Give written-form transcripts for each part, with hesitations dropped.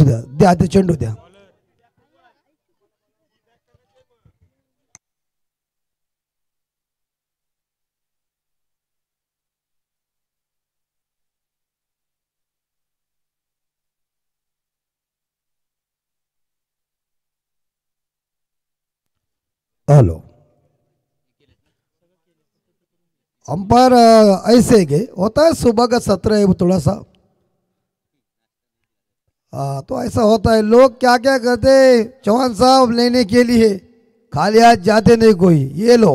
असू द्या, द्या ते चेंडू द्या. हेलो अंपायर ऐसे के होता है, सुबह का सत्र है वो थोड़ा सा, तो ऐसा होता है. लोग क्या क्या करते चौहान साहब लेने के लिए, खाली हाथ जाते नहीं कोई. ये लो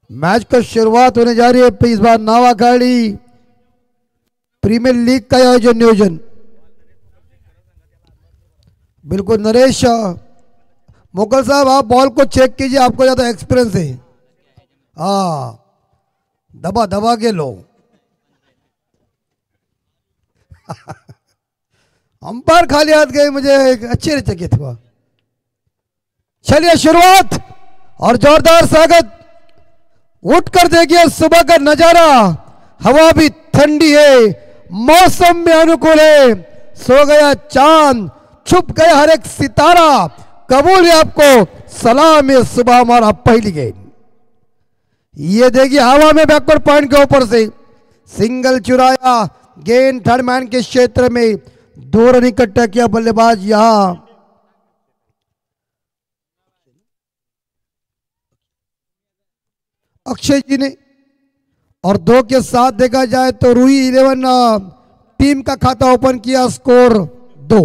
मैच का शुरुआत होने जा रही है. इस बार नावाखाड़ी प्रीमियर लीग का नियोजन बिल्कुल. नरेश मुगल साहब आप बॉल को चेक कीजिए, आपको ज्यादा एक्सपीरियंस है. हाँ दबा दबा के लो. अंपायर खाली हाथ गए, मुझे अच्छे चकित हुआ. चलिए शुरुआत और जोरदार स्वागत. उठकर देखिए सुबह का नजारा, हवा भी ठंडी है, मौसम भी अनुकूल है. सो गया चांद, छुप गया हर एक सितारा. कबूल है आपको सलाम है सुबह हमारा पहली गेंद. ये देखिए हवा में बैकवर्ड पॉइंट के ऊपर से सिंगल चुराया. गेंद थर्ड मैन के क्षेत्र में, 2 रन इकट्ठा किया बल्लेबाज यहां. अक्षय जी ने, और 2 के साथ देखा जाए तो रूही 11 टीम का खाता ओपन किया. स्कोर 2.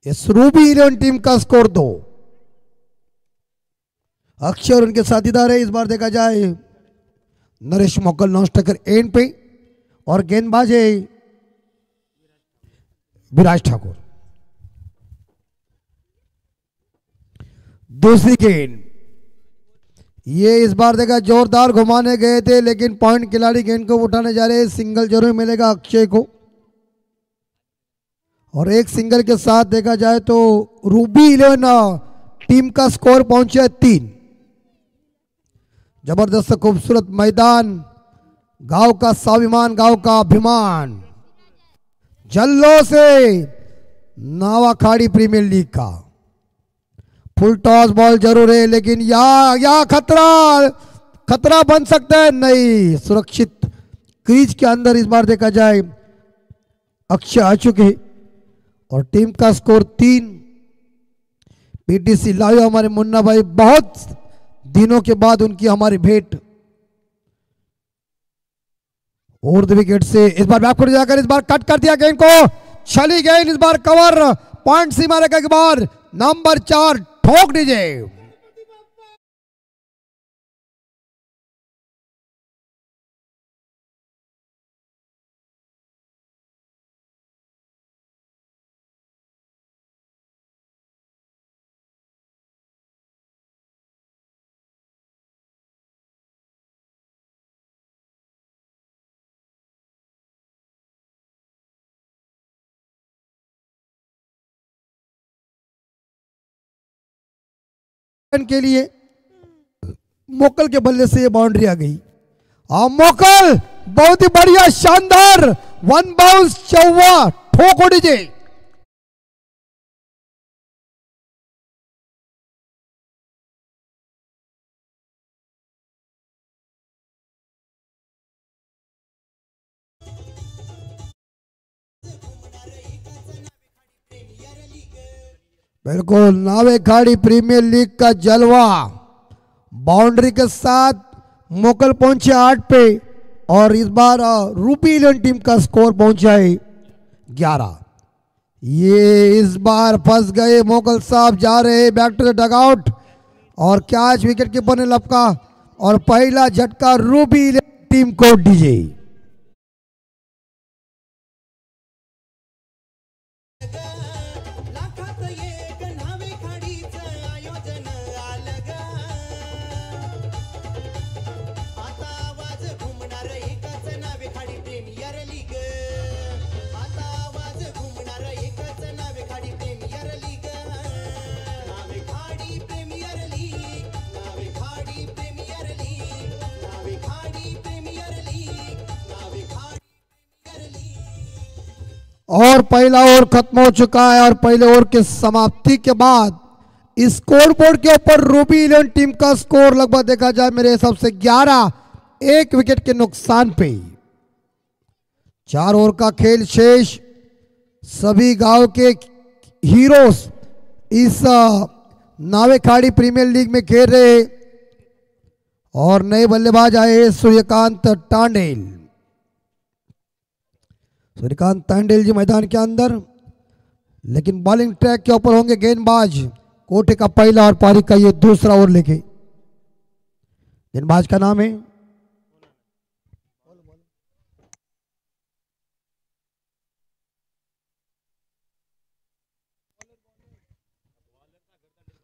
इस रूबी 11 टीम का स्कोर 2. अक्षय और उनके साथीदार है. इस बार देखा जाए नरेश मोकल नॉन स्ट्राइकर एंड पे, और गेंदबाज है विराज ठाकुर. दूसरी गेंद, ये इस बार देखा जोरदार घुमाने गए थे, लेकिन पॉइंट खिलाड़ी गेंद को उठाने जा रहे हैं. सिंगल जरूर मिलेगा अक्षय को, और एक सिंगल के साथ देखा जाए तो रूबी 11 टीम का स्कोर पहुंचे 3. जबरदस्त खूबसूरत मैदान, गांव का स्वाभिमान, गांव का अभिमान, जल्लो से नावाखाड़ी प्रीमियर लीग का. फुल टॉस बॉल जरूर है, लेकिन या खतरा बन सकता है. नहीं, सुरक्षित क्रीज के अंदर इस बार देखा जाए अक्षय आ चुके, और टीम का स्कोर 3. पीटीसी लाइव हमारे मुन्ना भाई, बहुत दिनों के बाद उनकी हमारी भेंट. और विकेट से इस बार बैकवर्ड जाकर इस बार कट कर दिया गेंद को. चली गेंद इस बार कवर, पॉइंट सीमा रेखा के बाहर. नंबर 4 ठोक दीजिए. के लिए मोकल के बल्ले से ये बाउंड्री आ गई. मोकल बहुत ही बढ़िया शानदार 1 बाउंस चौवा ठोक दीजिए. बिल्कुल नावेखाड़ी प्रीमियर लीग का जलवा. बाउंड्री के साथ मोकल पहुंचे 8 पे, और इस बार रूपी 11 टीम का स्कोर पहुंचा है 11. ये इस बार फंस गए मोकल साहब, जा रहे बैक टू द डगआउट, और कैच विकेट कीपर ने लपका, और पहला झटका रूबी 11 टीम को डीजे. और पहला ओवर खत्म हो चुका है और पहले ओवर के समाप्ति के बाद स्कोर बोर्ड के ऊपर रूबी 11 टीम का स्कोर लगभग देखा जाए मेरे हिसाब से 11, 1 विकेट के नुकसान पे। 4 ओवर का खेल शेष। सभी गांव के हीरोज इस नावेखाड़ी प्रीमियर लीग में खेल रहे और नए बल्लेबाज आए सूर्यकांत टांडेल। सूर्यकांत टांडेल जी मैदान के अंदर, लेकिन बॉलिंग ट्रैक के ऊपर होंगे गेंदबाज कोटे का पहला और पारी का ये दूसरा ओवर लेके। गेंदबाज का नाम है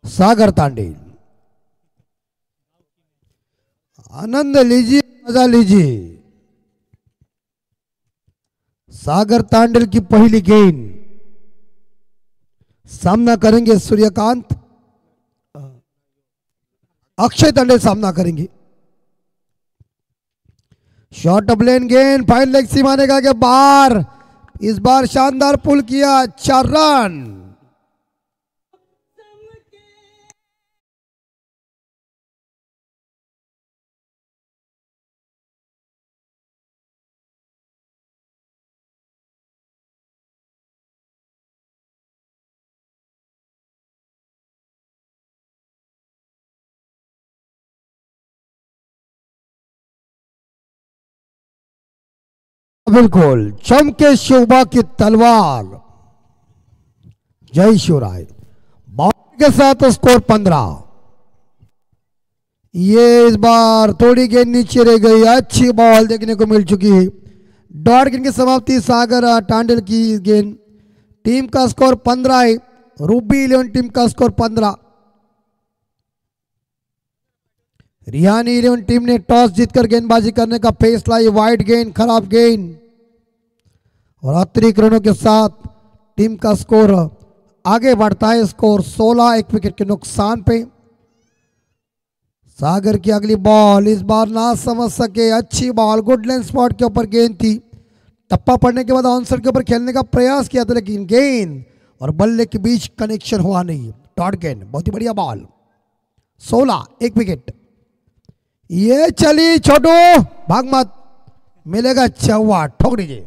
सागर तांडेल। आनंद लीजिए, मजा लीजिए। सागर तांडेल की पहली गेंद। सामना करेंगे सूर्यकांत, अक्षय तांडेल सामना करेंगे। शॉर्ट ऑफ लेन गेंद, फाइन लेग सीमाने का बाहर। इस बार शानदार पुल किया, 4 रन। बिल्कुल चमके शोभा की तलवार। जय शिवराय। बाउंड्री के साथ स्कोर 15। ये इस बार थोड़ी गेंद नीचे रह गई, अच्छी बॉल देखने को मिल चुकी है। डॉट गेंद की समाप्ति सागर टांडेल की गेंद। टीम का स्कोर 15 है। रूबी 11 टीम का स्कोर 15। रिहानी 11 टीम ने टॉस जीतकर गेंदबाजी करने का फैसला। ये वाइड गेंद, खराब गेंद और अतिरिक्त रनों के साथ टीम का स्कोर आगे बढ़ता है। स्कोर 16, 1 विकेट के नुकसान पे। सागर की अगली बॉल इस बार ना समझ सके, अच्छी बॉल, गुड लेंथ स्पॉट के ऊपर गेंद थी। टप्पा पड़ने के बाद ऑनसर के ऊपर खेलने का प्रयास किया था, लेकिन गेंद और बल्ले के बीच कनेक्शन हुआ नहीं। डॉट गेंद, बहुत ही बढ़िया बॉल। 16, 1 विकेट। ये चली छोटू, भाग मत, मिलेगा चौवा, ठोक दीजिए।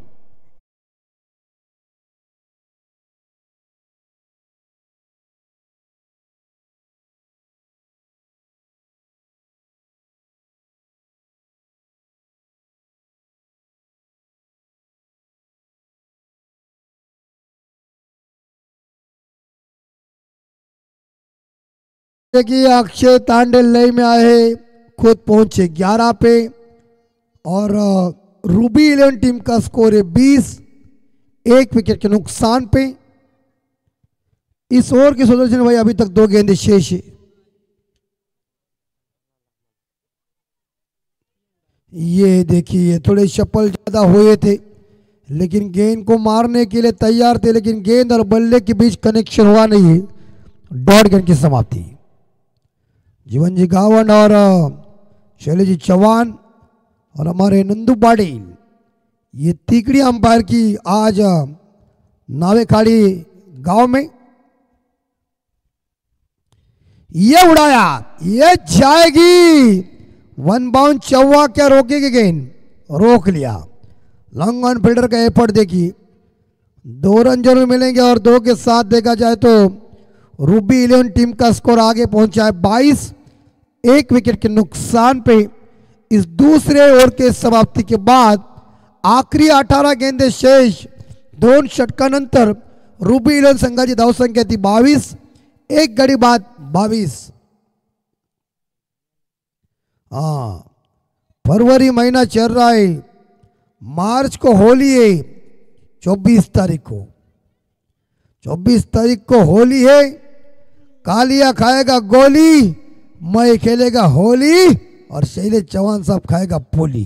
देखिए अक्षय तांडेल लय में आए, खुद पहुंचे 11 पे और रूबी 11 टीम का स्कोर है 20, 1 विकेट के नुकसान पे। इस ओवर के सुदर्शन भाई अभी तक 2 गेंदें शेष है। ये देखिए थोड़े शफल ज्यादा हुए थे, लेकिन गेंद को मारने के लिए तैयार थे, लेकिन गेंद और बल्ले के बीच कनेक्शन हुआ नहीं है। डॉट गेंद की समाप्ति। जीवन जी गावन और शैलेश जी चौहान और हमारे नंदू पाटिल, ये तीकड़ी अंपायर की आज नावेखाड़ी गांव में। ये उड़ाया, ये जाएगी, 1 बाउंड। चौवा क्या रोकेगी गेंद, रोक लिया। लॉन्ग ऑन फील्डर का एफर्ट देखिए। 2 रन जरूर मिलेंगे और 2 के साथ देखा जाए तो रूबी 11 टीम का स्कोर आगे पहुंचा है 22, 1 विकेट के नुकसान पे। इस दूसरे ओवर के समाप्ति के बाद आखरी 18 गेंदे शेष। 2 षटकानंतर रूबी 11 संघाची धावसंख्या थी 22, 1 गडी बाद 22। फरवरी महीना चल रहा है, मार्च को होली है। 24 तारीख को 24 तारीख को होली है। कालिया खाएगा गोली, मैं खेलेगा होली और शैलेश चौहान साहब खाएगा पोली।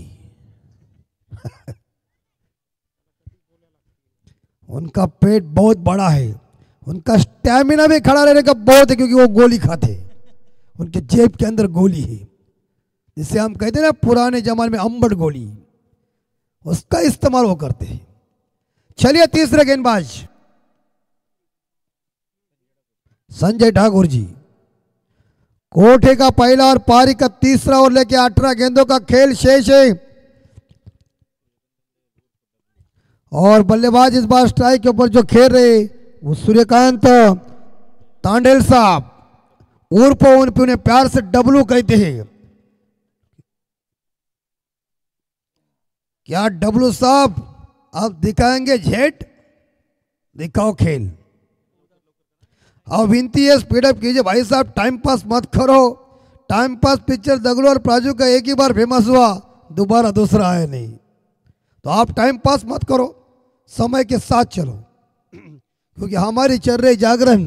उनका पेट बहुत बड़ा है, उनका स्टैमिना भी खड़ा रहने का बहुत है, क्योंकि वो गोली खाते। उनके जेब के अंदर गोली है, जिसे हम कहते हैं ना पुराने जमाने में अंबड़ गोली, उसका इस्तेमाल वो करते हैं। चलिए तीसरे गेंदबाज संजय ठाकुर जी। कोठे का पहला और पारी का तीसरा ओवर लेके 18 गेंदों का खेल शेष है और बल्लेबाज इस बार स्ट्राइक के ऊपर जो खेल रहे वो सूर्यकांत तांडेल साहब उर्फ उन्हें प्यार से डब्लू कहते हैं। क्या डब्लू साहब अब दिखाएंगे जेट? दिखाओ खेल। अब विनती है स्पीडअप कीजिए भाई साहब, टाइम पास मत करो। टाइम पास पिक्चर दगड़ू और प्राजू का एक ही बार फेमस हुआ, दोबारा दूसरा है नहीं, तो आप टाइम पास मत करो, समय के साथ चलो क्योंकि हमारी चल रही जागरण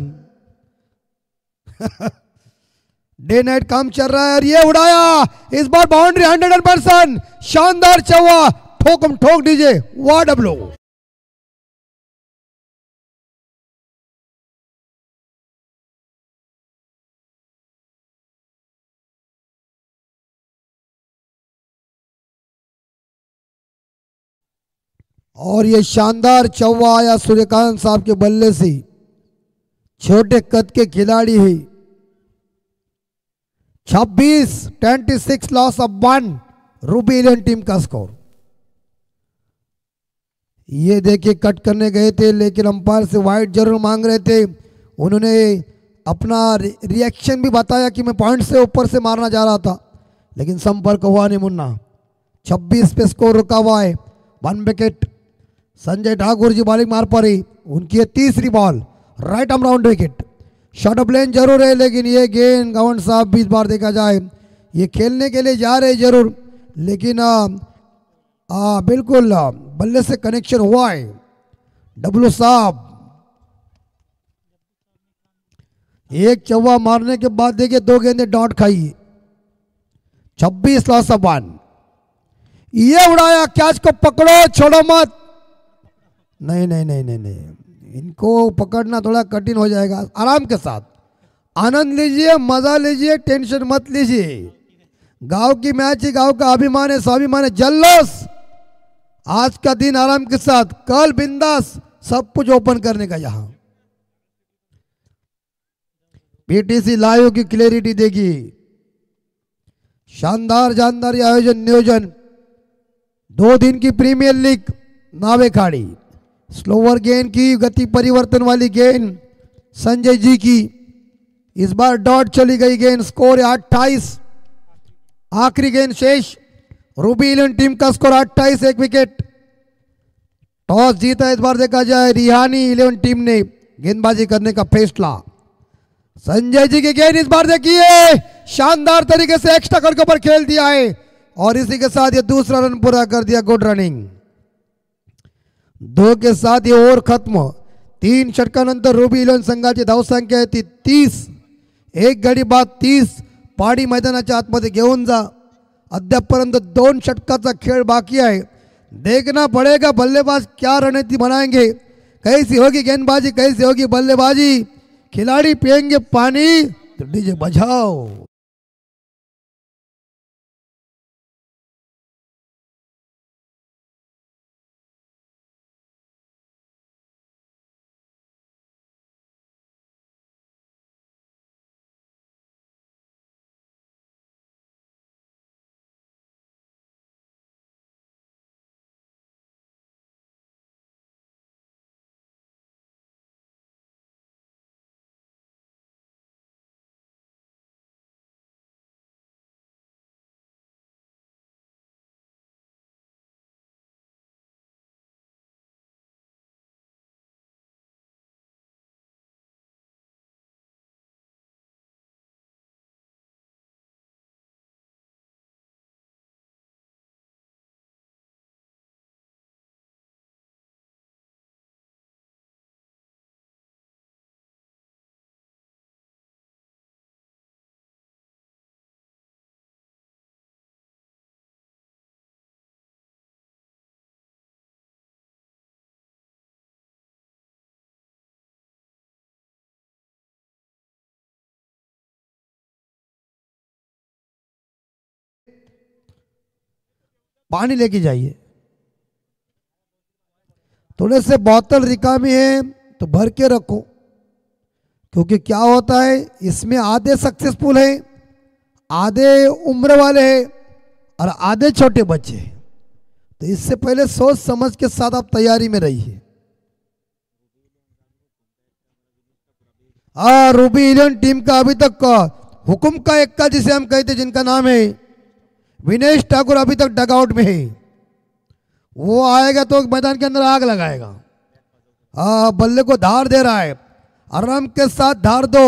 डे नाइट काम चल रहा है। और ये उड़ाया इस बार बाउंड्री 100%, शानदार चौवा, ठोकम ठोक दीजिए, वाह डब्लू। और ये शानदार चौवा आया सूर्यकांत साहब के बल्ले से। छोटे कद के खिलाड़ी है। 26 loss of 1 Ruby eleven team का स्कोर। ये देखिए कट करने गए थे लेकिन अंपायर से वाइड जरूर मांग रहे थे। उन्होंने अपना रिएक्शन भी बताया कि मैं पॉइंट से ऊपर से मारना जा रहा था लेकिन संपर्क हुआ नहीं मुन्ना। 26 पे स्कोर रुका हुआ है। 1 विकेट। संजय ठाकुर जी बॉलिंग मार पड़ी, उनकी तीसरी ball, right arm round wicket. Short of length जरूर है लेकिन ये गेंद गवर्नर साहब भी इस बार देखा जाए ये खेलने के लिए जा रहे जरूर लेकिन बिल्कुल बल्ले से कनेक्शन हुआ है। डब्लू साहब एक चौवा मारने के बाद देखिए 2 गेंदें डॉट खाई। 26 लॉस ऑफ 1। ये उड़ाया, कैच को पकड़ो, छोड़ो मत। नहीं नहीं नहीं नहीं नहीं, इनको पकड़ना थोड़ा कठिन हो जाएगा। आराम के साथ आनंद लीजिए, मजा लीजिए, टेंशन मत लीजिए। गांव की मैच ही गांव का अभिमान है, स्वाभिमान है, जल्लोष। आज का दिन आराम के साथ, कल बिंदास, सब कुछ ओपन करने का। यहां पीटीसी लाइव की क्लैरिटी देगी। शानदार जानदार आयोजन नियोजन। 2 दिन की प्रीमियर लीग नावे खाड़ी। स्लोवर गेंद की गति परिवर्तन वाली गेंद संजय जी की। इस बार डॉट चली गई गेंद, स्कोर है 28। आखिरी गेंद शेष। रूबी इलेवन टीम का स्कोर 28, 1 विकेट। टॉस जीता इस बार देखा जाए रिहानी इलेवन टीम ने गेंदबाजी करने का फैसला। संजय जी की गेंद इस बार देखिए शानदार तरीके से एक्स्ट्रा कट के ऊपर खेल दिया है और इसी के साथ ये दूसरा रन पूरा कर दिया। Good running. 2 के साथ ये ओव्हर खत्म। 3 षटकानंतर रूबी इलेवन संघाची धावसंख्या आहे ती 30। 1 गडी बाद 30 पाडी मैदानाच्या आतमध्ये घेऊन जा। अद्यापपर्यंत 2 षटकाचा खेळ बाकी आहे। देखना पड़ेगा बल्लेबाज क्या रणनीति बनाएंगे, कैसी होगी गेंदबाजी, कैसी होगी बल्लेबाजी। खिलाड़ी पिएंगे पानी तो डीजे बजाओ। पानी लेके जाइए। थोड़े से बोतल रिकामी है तो भर के रखो, क्योंकि क्या होता है इसमें आधे सक्सेसफुल है, आधे उम्र वाले हैं और आधे छोटे बच्चे हैं। तो इससे पहले सोच समझ के साथ आप तैयारी में रहिए। रूबी इलेवन टीम का अभी तक हुकुम का एक्का जिसे हम कहते, जिनका नाम है विनेश ठाकुर, अभी तक डगआउट में है। वो आएगा तो मैदान के अंदर आग लगाएगा। बल्ले को धार दे रहा है, आराम के साथ धार दो।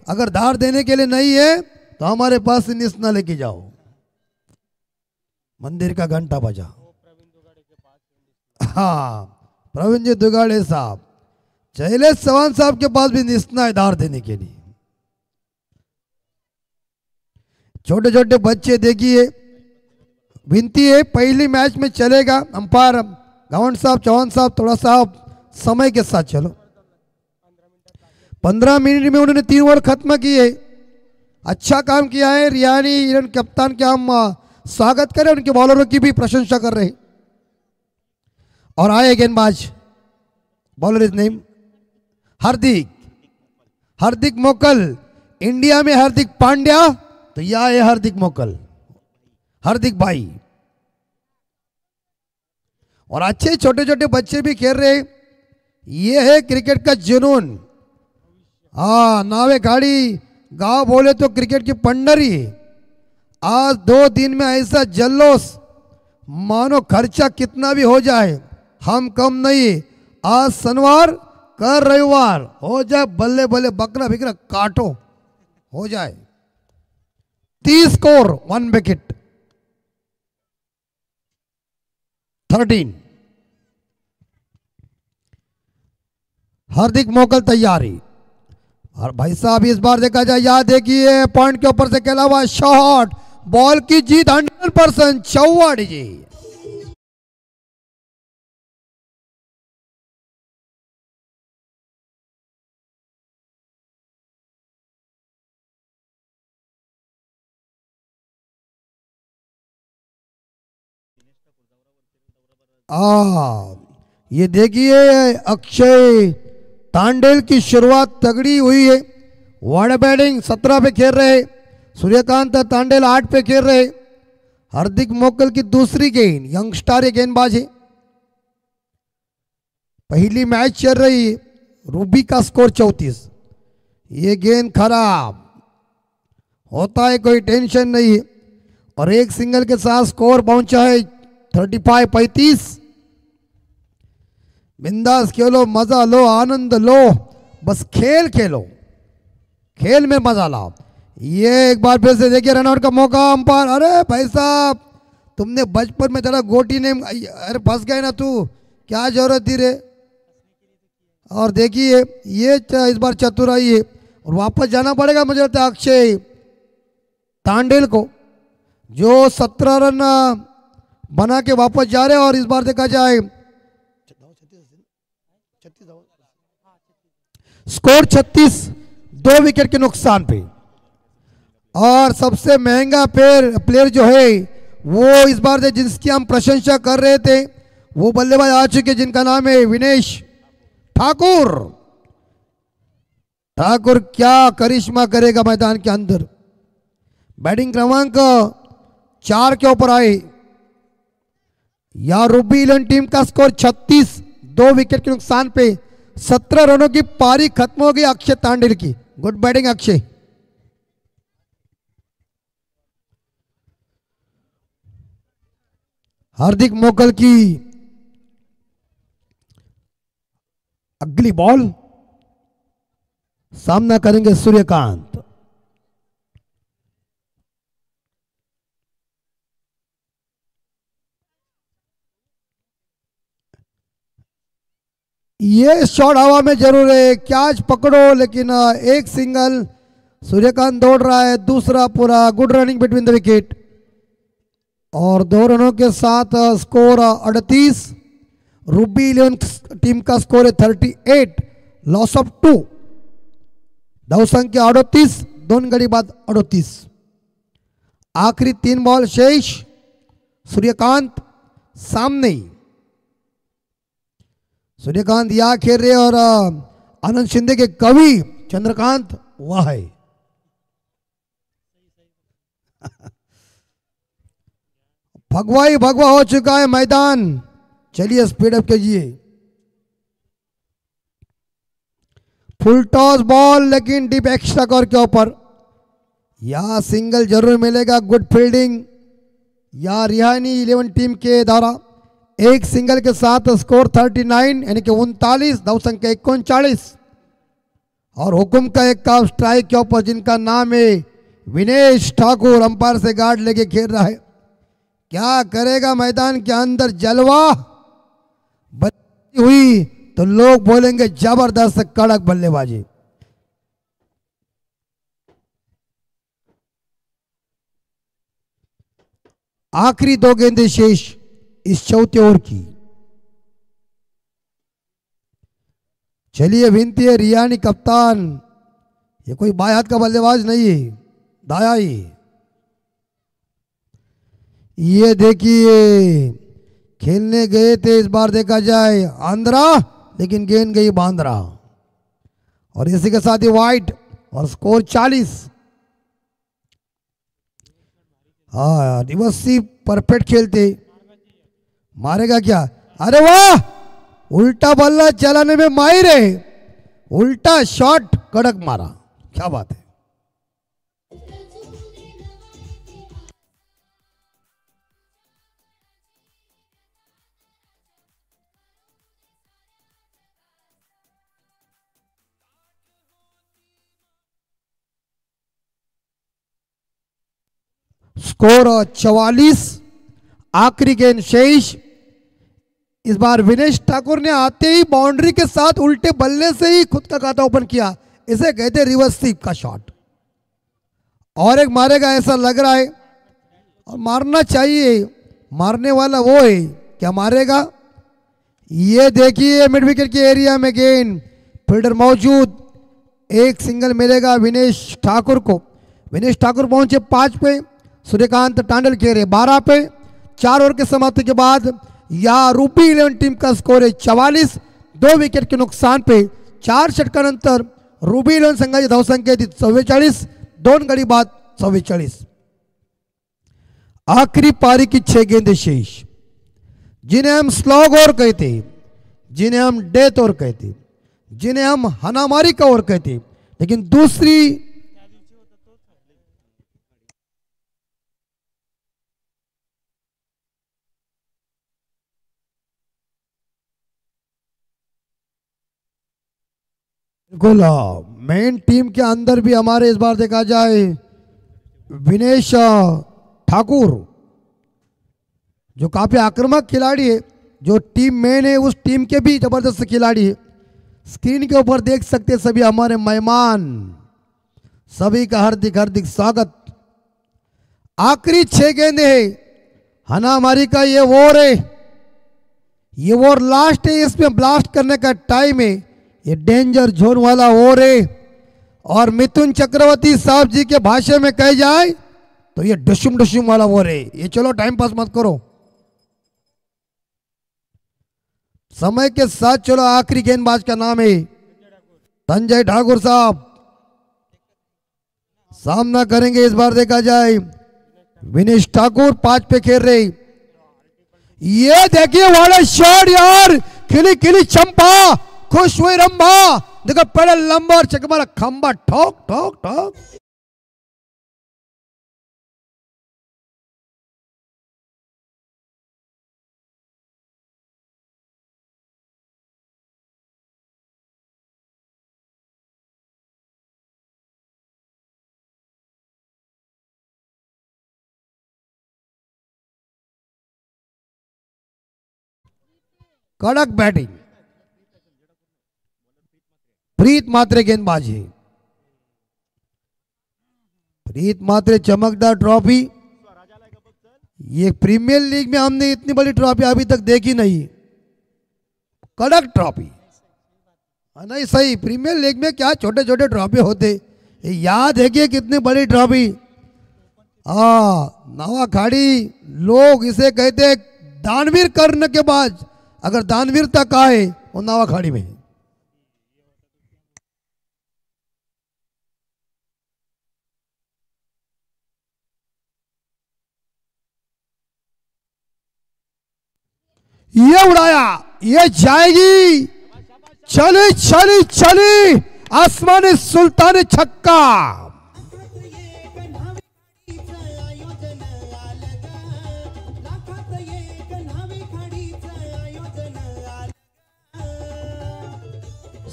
अगर धार देने के लिए नहीं है तो हमारे पास निस्ना लेके जाओ। मंदिर का घंटा बजा। हाँ, प्रवीण जी दुगाड़े साहब, शैलेश चौहान साहब के पास भी निस्ना है धार देने के लिए। छोटे छोटे बच्चे देखिए, विनती है पहली मैच में चलेगा। अंपायर गवंड साहब, चौहान साहब, थोड़ा सा समय के साथ चलो। 15 मिनट में उन्होंने 3 ओवर खत्म किए। अच्छा काम किया है। रियानी इरन कप्तान के हम स्वागत करें, उनके बॉलरों की भी प्रशंसा कर रहे हैं। और आए गेंदबाज, बॉलर इज नेम हार्दिक, हार्दिक मोकल। इंडिया में हार्दिक पांड्या, तो यह है हार्दिक मोकल, हार्दिक भाई। और अच्छे छोटे छोटे बच्चे भी खेल रहे। ये है क्रिकेट का जुनून। नावे गाड़ी गांव बोले तो क्रिकेट की पंडरी। आज 2 दिन में ऐसा जल्लोष, मानो खर्चा कितना भी हो जाए हम कम नहीं। आज शनिवार, कल रविवार हो जाए, बल्ले बल्ले बकरा बिकरा काटो हो जाए। 30 स्कोर, 1 विकेट, 13। हार्दिक मोकल तैयारी। और भाई साहब इस बार देखा जाए, याद देखिए पॉइंट के ऊपर से खेला हुआ शॉट, बॉल की जीत 100%, चौवाड़ी जी। ये देखिए अक्षय तांडेल की शुरुआत तगड़ी हुई है। वाड़ा बैटिंग 17 पे खेल रहे, सूर्यकांत तांडेल 8 पे खेल रहे। हार्दिक मोकल की दूसरी गेंद, यंगस्टर गेंदबाज है। पहली मैच चल रही है, रूबी का स्कोर 34। ये गेंद खराब होता है, कोई टेंशन नहीं है। और एक सिंगल के साथ स्कोर पहुंचा है 35-35। बिंदास खेलो, मजा लो, आनंद लो, बस खेल खेलो, खेल में मजा लाओ। ये एक बार फिर से देखिए रनआउट का मौका। अंपायर, अरे भाई साहब तुमने बचपन में तेरा गोटी ने, अरे फंस गए ना तू, क्या जरूरत थी रे। और देखिए ये इस बार चतुराई है। और वापस जाना पड़ेगा मुझे लगता है अक्षय तांडेल को, जो 17 रन बना के वापस जा रहे हैं। और इस बार देखा जाए स्कोर 36, 2 विकेट के नुकसान पे। और सबसे महंगा प्लेयर जो है वो इस बार से जिसकी हम प्रशंसा कर रहे थे, वो बल्लेबाज आ चुके, जिनका नाम है विनेश ठाकुर। ठाकुर क्या करिश्मा करेगा मैदान के अंदर। बैटिंग क्रमांक 4 के ऊपर आए। या रूबी इलेवन टीम का स्कोर 36, 2 विकेट के नुकसान पे। 17 रनों की पारी खत्म हो गई अक्षय तांडेल की। Good batting Akshay. हार्दिक मोकल की अगली बॉल, सामना करेंगे सूर्यकांत। ये शॉट हवा में जरूर है, कैच पकड़ो, लेकिन एक सिंगल। सूर्यकांत दौड़ रहा है, दूसरा पूरा। Good running between the wicket. और 2 रनों के साथ स्कोर 38। रूबी इलेवन टीम का स्कोर है 38, लॉस ऑफ 2। धाव संख्या 38, 2 गड़ी बाद 38। आखिरी 3 बॉल शेष। सूर्यकांत सामने। सूर्यकांत यहाँ खेल रहे और आनंद शिंदे के कवि चंद्रकांत वह है। भगवा ही भगवा हो चुका है मैदान। चलिए स्पीड अप कीजिए। फुल टॉस बॉल लेकिन डीप एक्स्ट्रा कवर के ऊपर। यहां सिंगल जरूर मिलेगा। गुड फील्डिंग या रिहानी 11 टीम के द्वारा। एक सिंगल के साथ स्कोर 39 यानी कि 39, दाव संख्या 39 और हुकुम का एक काफ स्ट्राइक के ऊपर जिनका नाम है विनेश ठाकुर, अंपायर से गार्ड लेके खेल रहा है। क्या करेगा मैदान के अंदर जलवा हुई तो लोग बोलेंगे जबरदस्त कड़क बल्लेबाजी। आखिरी 2 गेंदें शेष इस चौथे ओवर की। चलिए विनती है रियानी कप्तान, ये कोई बाएं हाथ का बल्लेबाज नहीं है, दाया ही। ये देखिए खेलने गए थे इस बार देखा जाए आंध्रा, लेकिन गेंद गई बांद्रा और इसी के साथ ही वाइट और स्कोर 40। हाँ रिवर्सी परफेक्ट खेलते। मारेगा क्या? अरे वाह, उल्टा बल्ला चलाने में माहिर है। उल्टा शॉट कड़क मारा, क्या बात है। स्कोर 44। आखिरी गेंद शेष। इस बार विनेश ठाकुर ने आते ही बाउंड्री के साथ उल्टे बल्ले से ही खुद का खाता ओपन किया। इसे कहते रिवर्स स्वीप का शॉट। और एक मारेगा ऐसा लग रहा है और मारना चाहिए। मारने वाला वो है, क्या मारेगा? ये देखिए मिड विकेट के एरिया में गेंद, फील्डर मौजूद। एक सिंगल मिलेगा विनेश ठाकुर को। विनेश ठाकुर पहुंचे 5 पे, सूर्यकांत टांडल खेले 12 पे। 4 ओवर के समाप्ति के बाद या रूपी 11 टीम का स्कोर है 44। 2 विकेट के नुकसान पे 4 षटकानंतर रूबी 11 संघाची धावसंख्या 44, 2 गडी बाद 44। आखिरी पारी की 6 गेंदें शेष, जिन्हें हम स्लॉग ओवर कहते, जिन्हें हम डेथ ओवर कहते, जिन्हें हम हनामारी का ओवर कहते, लेकिन दूसरी बिल्कुल मेन टीम के अंदर भी हमारे इस बार देखा जाए विनेश ठाकुर जो काफी आक्रामक खिलाड़ी है, जो टीम मेन है उस टीम के भी जबरदस्त खिलाड़ी है। स्क्रीन के ऊपर देख सकते हैं सभी हमारे मेहमान, सभी का हार्दिक हार्दिक स्वागत। आखिरी 6 गेंदें है हनामारी का। ये वोर है, ये वोर लास्ट है, इसमें ब्लास्ट करने का टाइम है। ये डेंजर जोन वाला ओवर है और मिथुन चक्रवर्ती साहब जी के भाषा में कह जाए तो ये डुशुम डुशुम वाला ओवर है। ये चलो टाइम पास मत करो, समय के साथ चलो। आखिरी गेंदबाज का नाम है संजय ठाकुर साहब, सामना करेंगे इस बार देखा जाए विनेश ठाकुर 5 पे खेल रहे। ये देखिए वाला शॉट यार, खिली खिली चंपा, खुश हुई रंभा। देखो पहले लंबा और चकमा खंबा, ठोक ठोक ठोक। कड़क बैटिंग, प्रीत मात्रे गेंदबाजी। प्रीत मात्रे चमकदार ट्रॉफी। ये प्रीमियर लीग में हमने इतनी बड़ी ट्रॉफी अभी तक देखी नहीं। कड़क ट्रॉफी, नहीं सही, प्रीमियर लीग में क्या छोटे छोटे ट्रॉफी होते, याद है कि कितनी बड़ी ट्रॉफी। नवाखाड़ी लोग इसे कहते दानवीर कर्ण के बाद, अगर दानवीरता का है उन्नाव अखाड़ी में। ये उड़ाया, ये जाएगी, चली चली चली, आसमानी सुल्तानी छक्का।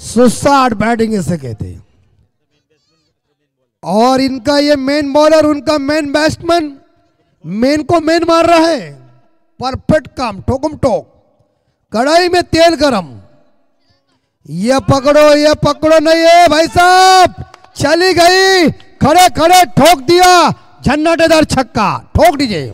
सुसाइड बैटिंग इसे कहते हैं। और इनका ये मेन बॉलर, उनका मेन बैट्समैन मेन को मेन मार रहा है। परफेक्ट काम, ठोकम ठोक, कढ़ाई में तेल गरम। ये पकड़ो नहीं है भाई साहब, चली गई, खड़े खड़े ठोक दिया, झन्नाटेदार छक्का, ठोक दीजिए।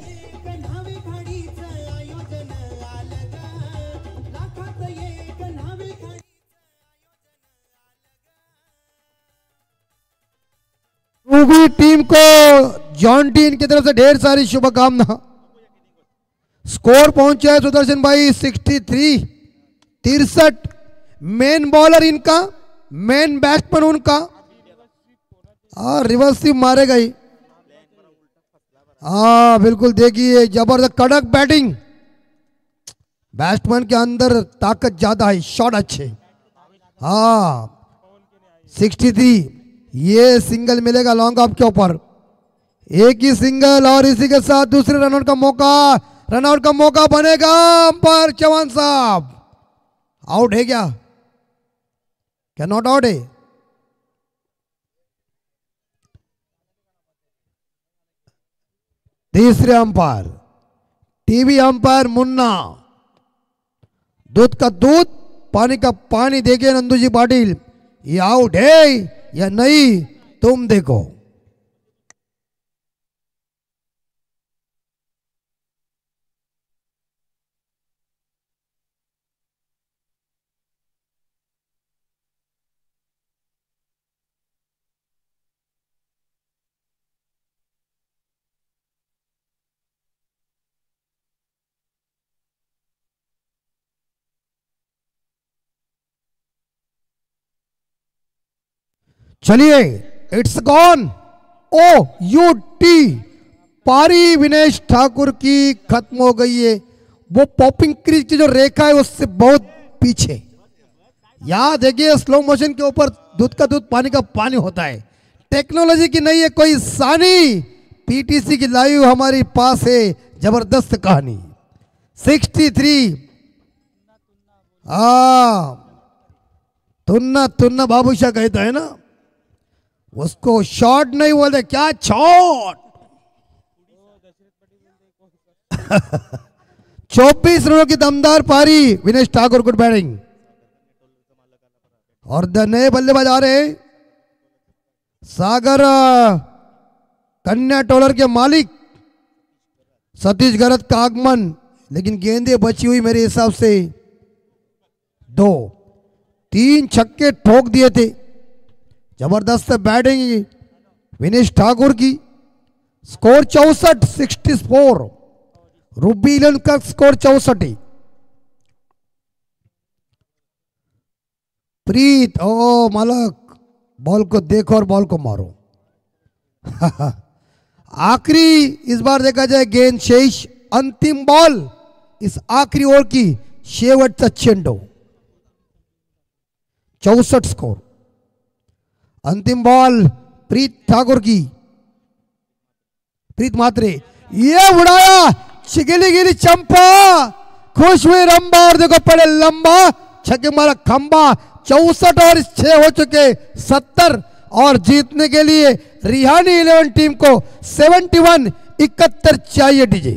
रूबी टीम को जॉन टीन की तरफ से ढेर सारी शुभकामना। स्कोर पहुंचा है सुदर्शन भाई 63। मेन बॉलर इनका, मेन बैट्समैन उनका, रिवर्स स्वीप मारेगा ही। बिल्कुल देखिए, जबरदस्त कड़क बैटिंग। बैट्समैन के अंदर ताकत ज्यादा है, शॉट अच्छे। 63। ये सिंगल मिलेगा लॉन्ग ऑफ के ऊपर, एक ही सिंगल, और इसी के साथ दूसरे रनआउट का मौका, रनआउट का मौका बनेगा। अंपायर चौहान साहब, आउट है क्या नॉट आउट है? तीसरे अंपायर टीवी अंपायर मुन्ना। दूध का दूध, पानी का पानी। देखिए नंदू जी पाटिल, ये आउट है या नहीं, तुम देखो। चलिए, इट्स गॉन। OUT पारी विनेश ठाकुर की खत्म हो गई है। वो पॉपिंग क्रीज की जो रेखा है उससे बहुत पीछे। यहां देखिए स्लो मोशन के ऊपर दूध का दूध, पानी का पानी होता है। टेक्नोलॉजी की नहीं है कोई सानी, PTC की लाइव हमारी पास है, जबरदस्त कहानी। 63। तुन्ना तुन्ना बाबूशाह कहता है ना, उसको शॉट नहीं बोलते, क्या शॉट। 24 रनों की दमदार पारी, विनेश ठाकुर, गुड बैटिंग। और नए बल्लेबाज आ रहे हैं, सागर कन्या टोलर के मालिक सतीश गरत का आगमन, लेकिन गेंदें बची हुई मेरे हिसाब से 2-3 छक्के ठोक दिए थे। जबरदस्त बैटिंग विनेश ठाकुर की। स्कोर 64। रूबी इलेवन का स्कोर 64। प्रीत, ओ मालक, बॉल को देखो और बॉल को मारो। आखिरी इस बार देखा जाए गेंद शेष, अंतिम बॉल इस आखिरी ओवर की, शेवटचा चेंडू। 64 स्कोर। अंतिम बॉल प्रीत ठाकुर की, प्रीत मात्रे। ये उड़ाया, चिगली गिरी चंपा, खुश हुई रंबा, और देखो पड़े लंबा, छक्के मारा खंबा। 64 और 6 हो चुके 70, और जीतने के लिए रिहानी 11 टीम को 71-71 चाहिए। डीजे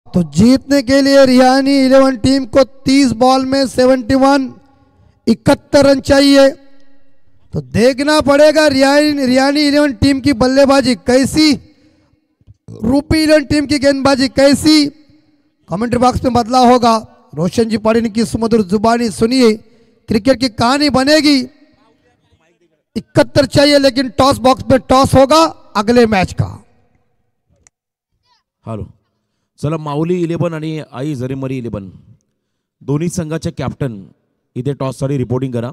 तो जीतने के लिए रिहानी 11 टीम को 30 बॉल में 71 रन चाहिए। तो देखना पड़ेगा रिहानी 11 टीम की बल्लेबाजी कैसी रूपी इलेवन टीम की गेंदबाजी कैसी, कमेंट्री बॉक्स में बदलाव होगा। रोशन जी पड़ीन की सुमधुर जुबानी सुनिए, क्रिकेट की कहानी बनेगी। 71 चाहिए लेकिन टॉस बॉक्स में टॉस होगा अगले मैच का। हॅलो, चला माऊली 11 आणि आई जरीमरी 11 दोन्ही संघाचे कॅप्टन इथे टॉससाठी रिपोर्टिंग करा।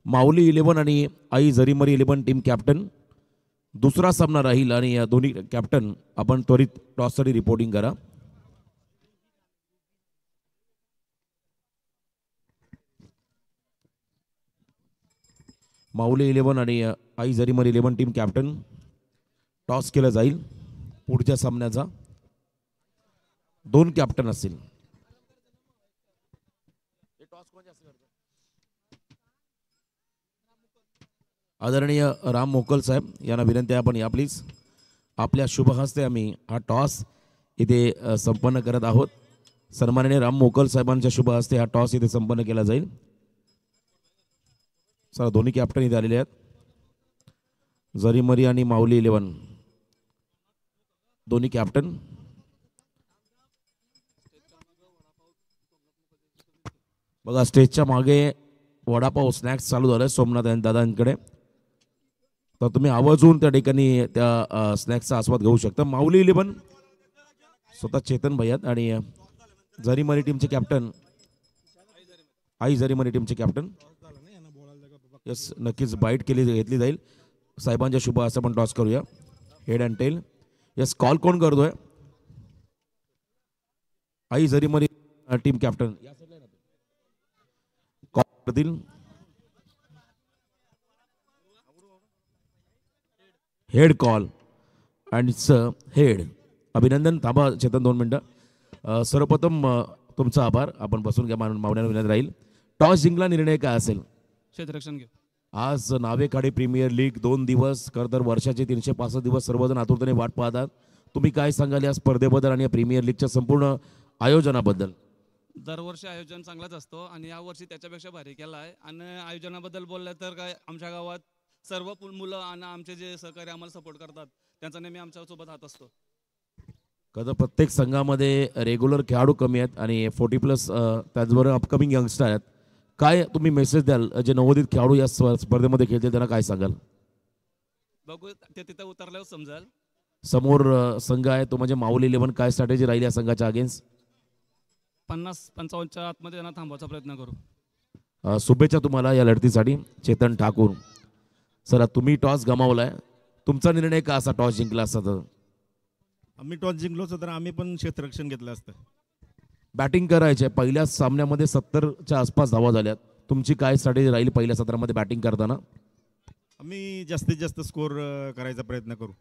माऊली 11 आणि आई जरीमरी 11 टीम कॅप्टन दुसरा सामना राहील आणि या दोन्ही कॅप्टन आपण त्वरित टॉससाठी रिपोर्टिंग करा। माऊली 11 आणि आई जरीमरी 11 टीम कॅप्टन टॉस केला जाईल। पुढच्या सामन्याचा दोन कॅप्टन असतील। आदरणीय राम मोकल साहेब यांना विनंती आहे आपण या प्लीज। आपल्या शुभ हस्ते आम्ही हा टॉस इथे संपन्न करत आहोत। सन्माननीय राम मोकल साहेबांच्या शुभ हस्ते हा टॉस इथे संपन्न केला जाईल। चला दोन्ही कॅप्टन इथे आलेले आहेत, जरीमरी आणि माऊली 11 दोन्ही कॅप्टन। बघा स्टेजच्या मागे वडापाव स्नॅक्स चालू झालं सोमनाथ दादांकडे, तर तुम्ही आवर्जून त्या ठिकाणी त्या स्नॅक्सचा आस्वाद घेऊ शकता। माऊली 11 स्वतः चेतन भैयात आणि जरीमरी टीमचे कॅप्टन आई जरीमरी टीमचे कॅप्टन। यस, नक्कीच बाईट घेतली जाईल। साहेबांच्या शुभ हस्ते आपण टॉस करूया head and tail. Yes, call कोण करतोय? Aai Jarimari team captain call करतील। Head call and it's head. अभिनंदन। थांबा चेतन 2 मिनिटं। सर्वप्रथम तुमचा आभार, आपण बसून घ्या, मावण्याला विनंती राहील। टॉस जिंकला, निर्णय काय असेल? क्षेत्ररक्षण घेऊ। आज नावेकाडी प्रीमियर लीग 2 दिवस तर वर्षाचे 365 दिवस सर्वजण आतुरतेने वाट पाहतात। तुम्ही काय सांगाल या स्पर्धेबद्दल आणि या प्रीमियर लीगच्या संपूर्ण आयोजनाबद्दल? दरवर्षी आयोजन चांगलाच असतो आणि यावर्षी त्याच्यापेक्षा भारी केला आहे। आणि आयोजनाबद्दल बोललं तर काय, आमच्या गावात सर्व मुलं आणि आमचे जे सहकारी आम्हाला सपोर्ट करतात त्यांचा नेहमी आमच्यासोबत हात असतो। कसं प्रत्येक संघामध्ये रेग्युलर खेळाडू कमी आहेत आणि 40+ त्याचबरोबर अपकमिंग यंगस्टर आहेत। काय तुम्ही मेसेज द्याल जे नवोदित खेळाडू या स्पर्धेमध्ये खेळतील त्यांना काय सांगाल? बघू ते तिथे उतरल्यावर समजेल। समोर संघ आहे तो म्हणजे माऊली 11, काय स्ट्रॅटेजी राहील या संघाच्या अगेन्स्ट? 50-55च्या आतमध्ये त्यांना थांबवायचा प्रयत्न करू। शुभेच्छा तुम्हाला या लढतीसाठी चेतन ठाकूर। सर, तुम्ही टॉस गमावलाय, तुमचा निर्णय का असा टॉस जिंकला असता तर? आम्ही टॉस जिंकलो असतो तर आम्ही पण क्षेत्ररक्षण घेतलं असतं। बॅटिंग करायचे, पहिल्या सामन्यामध्ये 70च्या आसपास धावा झाल्यात, तुमची काय स्ट्रॅटेजी राहील पहिल्या सत्रामध्ये बॅटिंग करताना? आम्ही जास्तीत जास्त स्कोर करायचा प्रयत्न करू।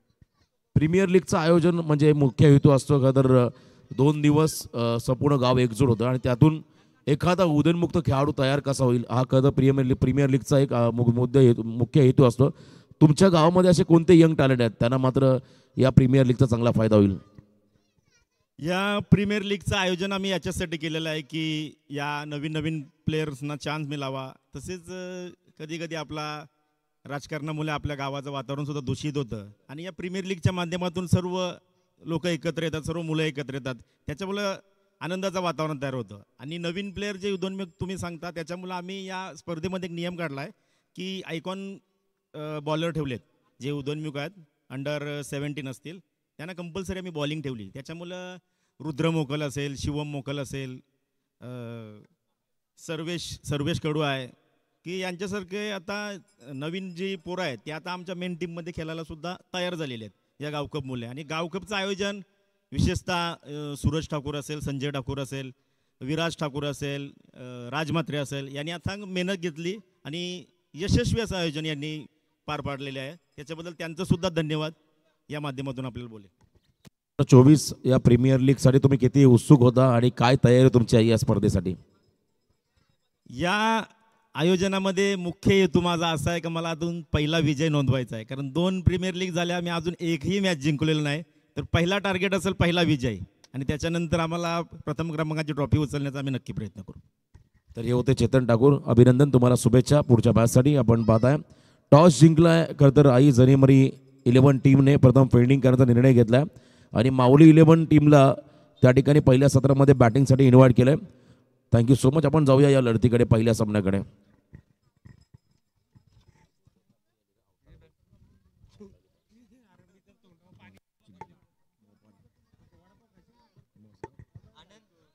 प्रीमियर लीगचं आयोजन म्हणजे मुख्य हेतू असतो का तर 2 दिवस संपूर्ण गाव एकजूट होतं आणि त्यातून एखादा उदयनमुक्त खेळाडू तयार कसा होईल हा कदा प्रीमियर लीगचा एक मुख्य हेतू असतो। तुमच्या गावामध्ये असे कोणते यंग टॅलेंट आहेत त्यांना मात्र या प्रीमियर लीगचा चांगला फायदा होईल? या प्रीमियर लीगचं आयोजन आम्ही याच्यासाठी केलेलं आहे की या नवीन प्लेयर्सना चान्स मिळावा। तसेच कधी कधी आपला राजकारणामुळे आपल्या गावाचं वातावरण सुद्धा दूषित होतं आणि या प्रीमियर लीगच्या माध्यमातून सर्व लोक एकत्र येतात, सर्व मुलं एकत्र येतात, त्याच्यामुळे आनंदाचं वातावरण तयार होतं। आणि नवीन प्लेयर जे उदयोन्मुख तुम्ही सांगता त्याच्यामुळे आम्ही या स्पर्धेमध्ये एक नियम काढला आहे की आयकॉन बॉलर ठेवलेत जे उदयोन्मुख आहेत, अंडर 17 असतील, त्यांना कंपल्सरी आम्ही बॉलिंग ठेवली। त्याच्यामुळं रुद्र मोकल असेल, शिवम मोकल असेल, सर्वेश कडू आहे की यांच्यासारखे आता नवीन जी पोरं आहेत ते आता आमच्या मेन टीममध्ये खेळायला सुद्धा तयार झालेले आहेत या गावकप मुले। आणि गावकपचं आयोजन विशेषतः सूरज ठाकूर असेल, संजय ठाकूर असेल, विराज ठाकूर असेल, राज म्हात्रे असेल यांनी अथांग मेहनत घेतली आणि यशस्वी असं आयोजन यांनी पार पाडलेले आहे। त्याच्याबद्दल त्यांचं सुद्धा धन्यवाद या माध्यमातून आपल्याला बोलेल। 24 या प्रीमियर लीगसाठी तुम्ही किती उत्सुक होता आणि काय तयारी तुमची आहे या स्पर्धेसाठी? या आयोजनामध्ये मुख्य हेतू माझा असा आहे की मला अजून पहिला विजय नोंदवायचा आहे, कारण 2 प्रीमियर लीग झाल्या, मी अजून एकही मॅच जिंकलेलं नाही। तर पहिला टार्गेट असेल पहिला विजय आणि त्याच्यानंतर आम्हाला प्रथम क्रमांकाची ट्रॉफी उचलण्याचा आम्ही नक्की प्रयत्न करू। तर हे होते चेतन ठाकूर, अभिनंदन तुम्हाला, शुभेच्छा पुढच्या मॅचसाठी। आपण पाहताय टॉस जिंकलाय खरं तर आई जरीमरी 11 टीमने प्रथम फिल्डिंग करण्याचा निर्णय घेतला। आणि माऊली 11 टीमला त्या ठिकाणी पहिल्या सत्रामध्ये बॅटिंगसाठी इन्व्हाइट केलं आहे. Thank you so much. आपण जाऊया या लढतीकडे, पहिल्या सामन्याकडे.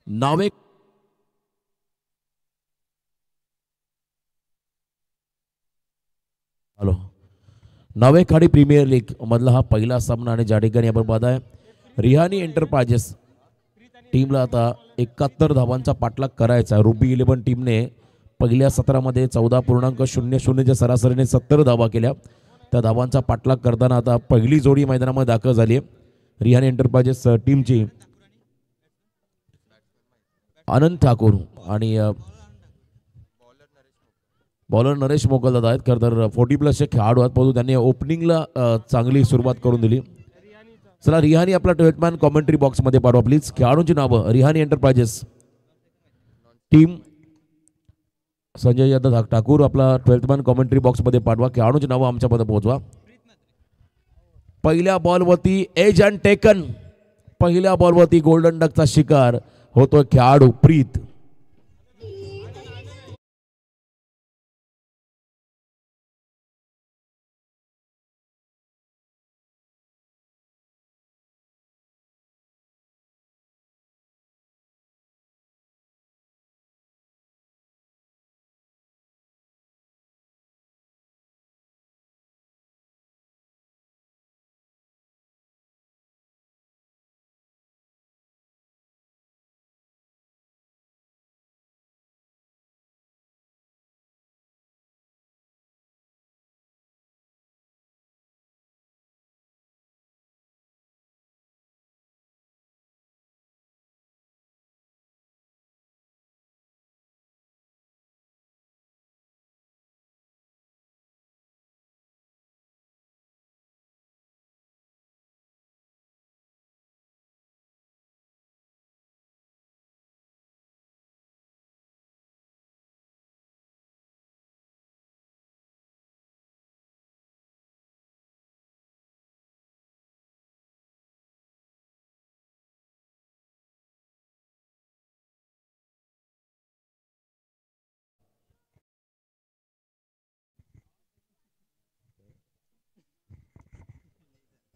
नावे हॅलो नावेखाडी प्रीमियर लीग मधला हा पहिला सामना आणि ज्या ठिकाणी आपण पाहताय रिहानी एंटरप्राइजेस टीमला आता 71 धावांचा पाठलाग करायचा. रुबी 11 टीमने पहिल्या सत्रामध्ये 14.00च्या सरासरीने 70 धावा केल्या. त्या धावांचा पाठलाग करताना आता पहिली जोडी मैदानामध्ये दाखल झाली आहे. रिहानी एंटरप्राइजेस टीमची आनंद ठाकूर आणि बॉलर नरेश मोकल दादा आहेत. खरं तर 40+ खेळाडू आहेत, परंतु त्यांनी ओपनिंगला चांगली सुरुवात करून दिली. चला रिहानी आपला 12th मॅन कॉमेंट्री बॉक्समध्ये पाठवा प्लीज. खेळाडूंची नावं रिहानी एंटरप्राइजेस टीम संजय यादव ठाकूर आपला 12th मॅन कॉमेंट्री बॉक्समध्ये पाठवा. खेळाडूंची नावं आमच्यापर्यंत पोहोचवा. पहिल्या बॉलवरती एज अँड टेकन, पहिल्या बॉलवरती गोल्डन डकचा शिकार होतोय खेळाडू प्रीत.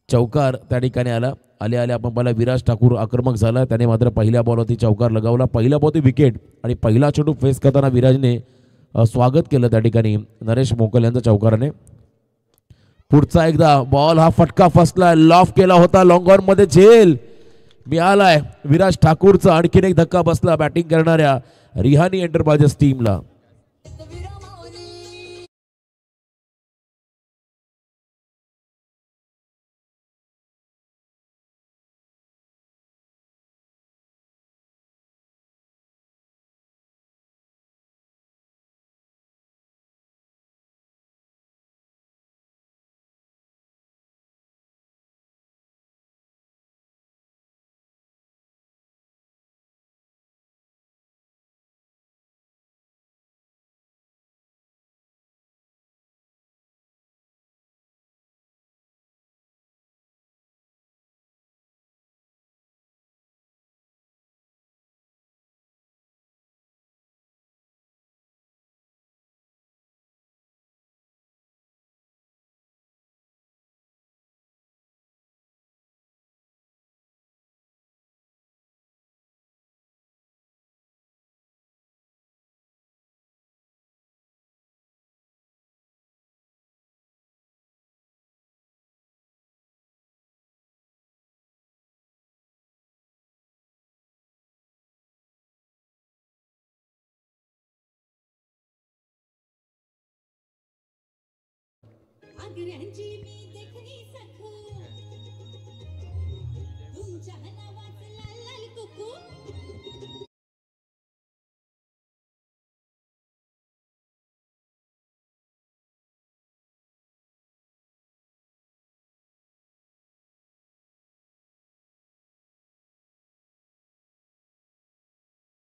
चौकार त्या ठिकाणी आला. आले आपण पाहिला विराज ठाकूर आक्रमक झाला. त्याने मात्र पहिल्या बॉलवरती चौकार लगावला. पहिल्या बॉलवरती विकेट आणि पहिला चेंडू फेस करताना विराजने स्वागत केलं त्या ठिकाणी नरेश मोकल यांच्या चौकाराने. पुढचा एकदा बॉल हा फटका फसला, लॉफ केला होता, लॉंग ऑन मध्ये झेल मिळालाय विराज ठाकूरचा. आणखीन एक धक्का बसला बॅटिंग करणाऱ्या रिहानी एंटरप्राइजेस टीमला.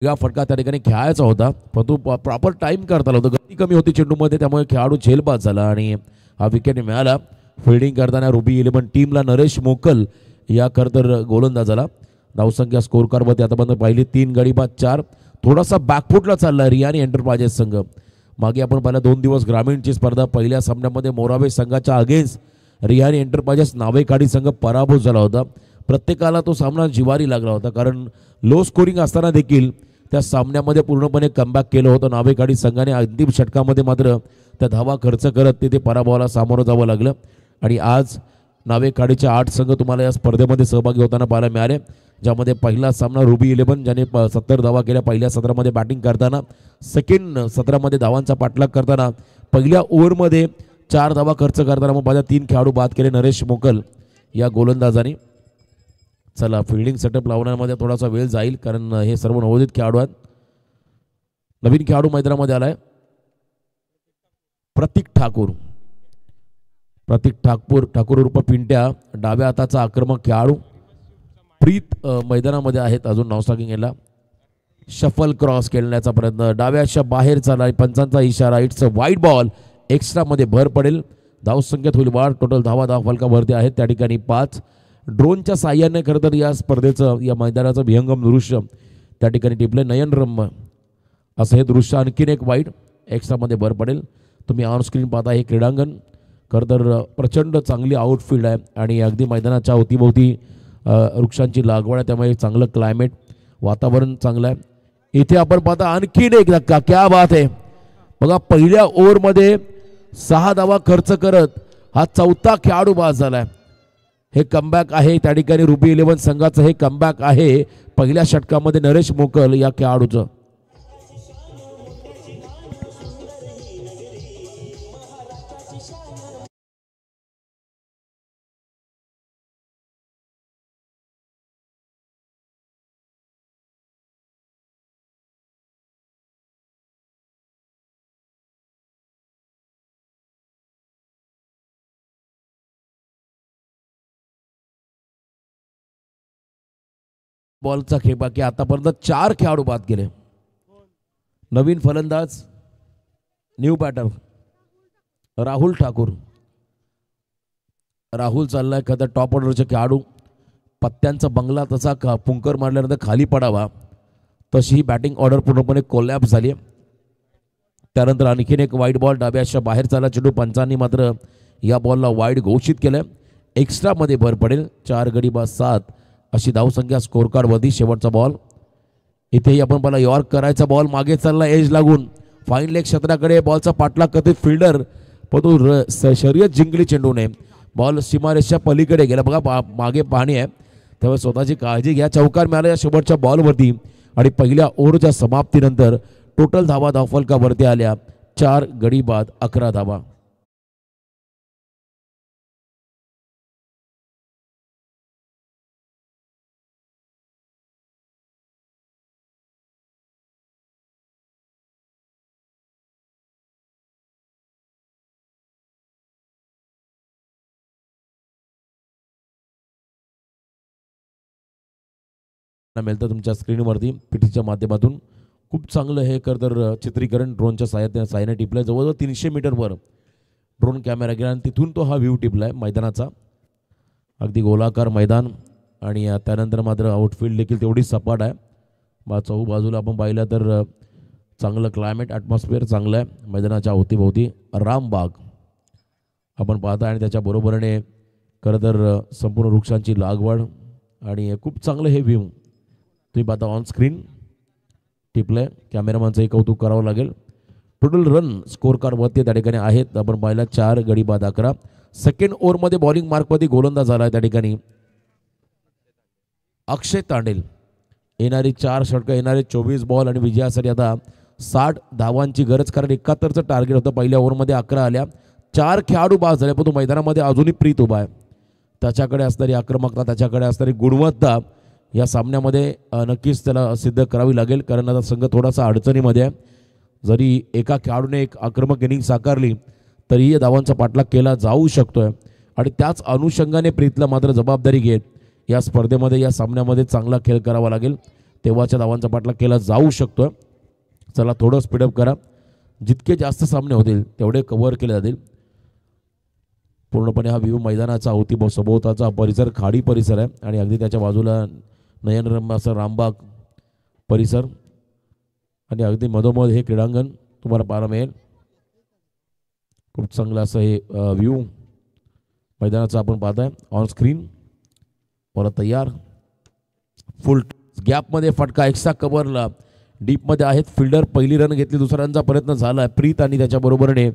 या फटका त्या ठिकाणी खेळायचा होता, परंतु प्रॉपर टाइम करता आला होता. गती कमी होती चेंडूमध्ये, त्यामुळे खेळाडू झेलबाद झाला आणि हा विकेट मिळाला. फिल्डिंग करताना रुबी 11 टीमला नरेश मोकल या खरं तर गोलंदाजाला. धावसंख्या स्कोर कार्डमध्ये आतापर्यंत पाहिली 3 गडी बाद 4. थोडासा बॅकफुटला चालला रियानी एंटरप्राइजेस संघ. मागे आपण पाहिला 2 दिवस ग्रामीणची स्पर्धा. पहिल्या सामन्यामध्ये मोरावे संघाच्या अगेन्स्ट रियानी एंटरप्राइजेस नावेखाडी संघ पराभूत झाला होता. प्रत्येकाला तो सामना जिवारी लागला होता, कारण लो स्कोरिंग असताना देखील त्या सामन्यामध्ये पूर्णपणे कमबॅक केलं होतं नावेखाडी संघाने. अंतिम षटकामध्ये मात्र त्या धावा खर्च करत तिथे पराभवाला सामोरं जावं लागलं. आणि आज नावेखाडीचे 8 संघ तुम्हाला या स्पर्धेमध्ये सहभागी होताना पाहायला मिळाले, ज्यामध्ये पहिला सामना रुबी 11 ज्याने 70 धावा केल्या पहिल्या सत्रामध्ये बॅटिंग करताना. सेकंड सत्रामध्ये धावांचा पाठलाग करताना पहिल्या ओव्हरमध्ये 4 धावा खर्च करताना मग माझ्या 3 खेळाडू बाद केले नरेश मोकल या गोलंदाजाने. चला, फिल्डिंग सेटअप लावण्यामध्ये थोडासा वेळ जाईल, कारण हे सर्व नवोदित खेळाडू आहेत. नवीन खेळाडू मैदानामध्ये आलाय प्रतीक ठाकूर. प्रतीक ठाकूर उर्फ पिंट्या, डाव्या हाताचा आक्रमक खेळाडू. प्रीत मैदानामध्ये आहेत अजून नावसागिंग याला. शफल क्रॉस खेळण्याचा प्रयत्न, डाव्याच्या बाहेर चालला, पंचांचा इशारा. It's a wide ball. एक्स्ट्रामध्ये भर पडेल. धावसंख्येत होईल वाढ. टोटल धावा फलकावरती आहेत त्या ठिकाणी 5. ड्रोनच्या साह्याने खरं तर या स्पर्धेचं या मैदानाचं विहंगम दृश्य त्या ठिकाणी टिपले. नयनरम्य असं हे दृश्य. आणखीन एक वाईड. एक्स्ट्रामध्ये भर पडेल. तुम्ही ऑन स्क्रीन पाहता हे क्रीडांगण खरं तर प्रचंड चांगली आउटफील्ड आहे आणि अगदी मैदानाच्या अवतीभोवती वृक्षांची लागवड आहे, त्यामुळे चांगलं क्लायमेट वातावरण चांगलं आहे. इथे आपण पाहता आणखीन एक धक्का. क्या बात आहे. बघा, पहिल्या ओव्हरमध्ये 6 धावा खर्च करत हा 4था खेळाडू बाद झालाय. हे कमबॅक आहे त्या ठिकाणी रुबी 11 संघाचं. हे कमबॅक आहे पहिल्या षटकामध्ये नरेश मोकल या खेळाडूचं. बॉलचा खेपा की आतापर्यंत 4 खेळाडू बाद केले. नवीन फलंदाज, न्यू बॅटर राहुल ठाकूर. राहुल चाललाय खरं टॉप ऑर्डरचे खेळाडू. पत्त्यांचा बंगला तसा पुंकर मारल्यानंतर खाली पडावा तशी ही बॅटिंग ऑर्डर पूर्णपणे कोलॅप्स झाली. त्यानंतर आणखीन एक वाईड बॉल डाव्याच्या बाहेर चालला चेंडू. पंचांनी मात्र या बॉलला वाईड घोषित केलं. एक्स्ट्रामध्ये भर पडेल. 4 गडी बाद 7 अशी धावसंख्या स्कोर कार्डवरती. शेवटचा बॉल इथेही आपण पाहिला यॉर्क करायचा बॉल. मागे चालला एज लागून फाईन लेग क्षेत्राकडे. बॉलचा पाठलाग करते फिल्डर, पण तो शर्यत जिंकली चेंडूने. बॉल सीमारेषच्या पलीकडे गेला. बघा मागे पाहणी आहे, तेव्हा स्वतःची काळजी घ्या. चौकार मिळाला या शेवटच्या बॉलवरती आणि पहिल्या ओव्हरच्या समाप्तीनंतर टोटल धावा धावफलकावरती आल्या 4 गडी बाद 11 धावा. मिळतं तुमच्या स्क्रीनवरती पीटीच्या माध्यमातून. खूप चांगलं हे तर चित्रीकरण ड्रोनच्या साहाय्याने टिपलं. जवळजवळ 300 मीटरवर ड्रोन कॅमेरा गेला आणि तिथून तो हा व्ह्यू टिपला आहे मैदानाचा. अगदी गोलाकार मैदान आणि त्यानंतर मात्र आउटफील्ड देखील तेवढी सपाट आहे. बाजूला आपण पाहिलं तर चांगलं क्लायमेट ॲटमॉस्फिअर चांगलं आहे. मैदानाच्या अवतीभोवती रामबाग आपण पाहता आणि त्याच्या बरोबरीने खरं तर संपूर्ण वृक्षांची लागवड आणि खूप चांगलं हे व्ह्यू तुम्ही पाहता ऑन स्क्रीन टिपलंय. कॅमेरामॅनचंही कौतुक करावं लागेल. टोटल रन स्कोर कार्डवरती त्या ठिकाणी आहेत आपण पाहिला 4 गडी बाद 11. सेकंड ओव्हरमध्ये बॉलिंग मार्कमध्ये गोलंदाज झाला त्या ठिकाणी अक्षय तांडेल. येणारी 4 षटकं, येणारे 24 बॉल आणि विजयासाठी आता 60 धावांची गरज, कारण 71चं टार्गेट होतं. पहिल्या ओव्हरमध्ये 11 आल्या. 4 खेळाडू बाद झाले, पण तो मैदानामध्ये अजूनही प्रीत उभा आहे. त्याच्याकडे असणारी आक्रमकता, त्याच्याकडे असणारी गुणवत्ता या सामन्यामध्ये नक्कीच त्याला सिद्ध करावी लागेल, कारण आता संघ थोडासा अडचणीमध्ये आहे. जरी एका खेळाडूने एक आक्रमक इनिंग साकारली तरीही धावांचा पाठलाग केला जाऊ शकतोय आणि त्याच अनुषंगाने प्रीतला मात्र जबाबदारी घेत या स्पर्धेमध्ये या सामन्यामध्ये चांगला खेळ करावा लागेल, तेव्हाच्या धावांचा पाठलाग केला जाऊ शकतोय. चला थोडं स्पीडअप करा. जितके जास्त सामने होतील तेवढे कव्हर केले जातील. पूर्णपणे हा व्ह्यू मैदानाचा सभोवताचा परिसर खाडी परिसर आहे आणि अगदी त्याच्या बाजूला नयनरम्य असं रामबाग परिसर आणि अगदी मधोमध हे क्रीडांगण तुम्हाला पाहायला मिळेल. खूप चांगलं असं हे व्ह्यू मैदानाचा आपण पाहताय ऑन स्क्रीन. परत तयार फुल गॅपमध्ये फटका एक्स्ट्रा कव्हरला डीपमध्ये आहेत फिल्डर. पहिली रन घेतली, दुसरा रनचा प्रयत्न झाला आहे. प्रीत आणि त्याच्याबरोबरने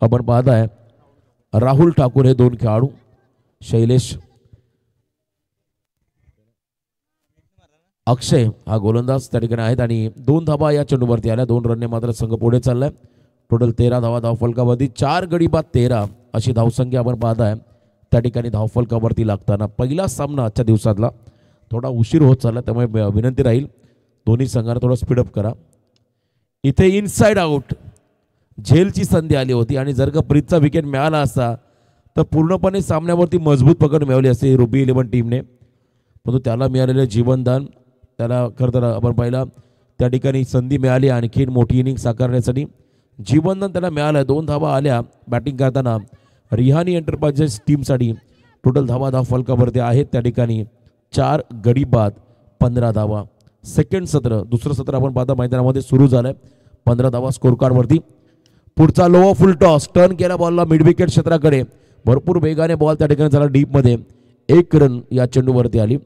आपण पाहताय राहुल ठाकूर हे दोन खेळाडू. शैलेश अक्षय हा गोलंदाज त्या ठिकाणी आहेत आणि 2 धावा या चेंडूवरती आल्या. 2 रनने मात्र संघ पुढे चाललाय. टोटल 13 धावा धावफलकावरती. 4 गडी बाद 13 अशी धावसंख्या आपण पाहताय त्या ठिकाणी धावफलकावरती लागताना. पहिला सामना आजच्या दिवसातला थोडा उशीर होत चालला, त्यामुळे विनंती राहील दोन्ही संघांना थोडं स्पीडअप करा. इथे इनसाइड आउट झेलची संधी आली होती आणि जर का प्रीतचा विकेट मिळाला असता तर पूर्णपणे सामन्यावरती मजबूत पकड मिळवली असती रुबी 11 टीमने. परंतु त्याला मिळालेले जीवनदान, त्याला खरं तर आपण पाहिला त्या ठिकाणी संधी मिळाली आणखीन मोठी इनिंग साकारण्यासाठी. जीवनदान त्याला मिळालं. 2 धावा आल्या बॅटिंग करताना रिहानी एंटरप्राइजेस टीमसाठी. टोटल धावा धावफलकावरती आहेत त्या ठिकाणी 4 गडी बाद 15 धावा. सेकंड सत्र, दुसरं सत्र आपण पाहता मैदानामध्ये सुरू झालंय. 15 धावा स्कोर कार्डवरती. पुढचा लो फुल टॉस टर्न केला बॉलला मिड विकेट क्षेत्राकडे. भरपूर वेगाने बॉल त्या ठिकाणी झाला डीपमध्ये. 1 रन या चेंडूवरती आली.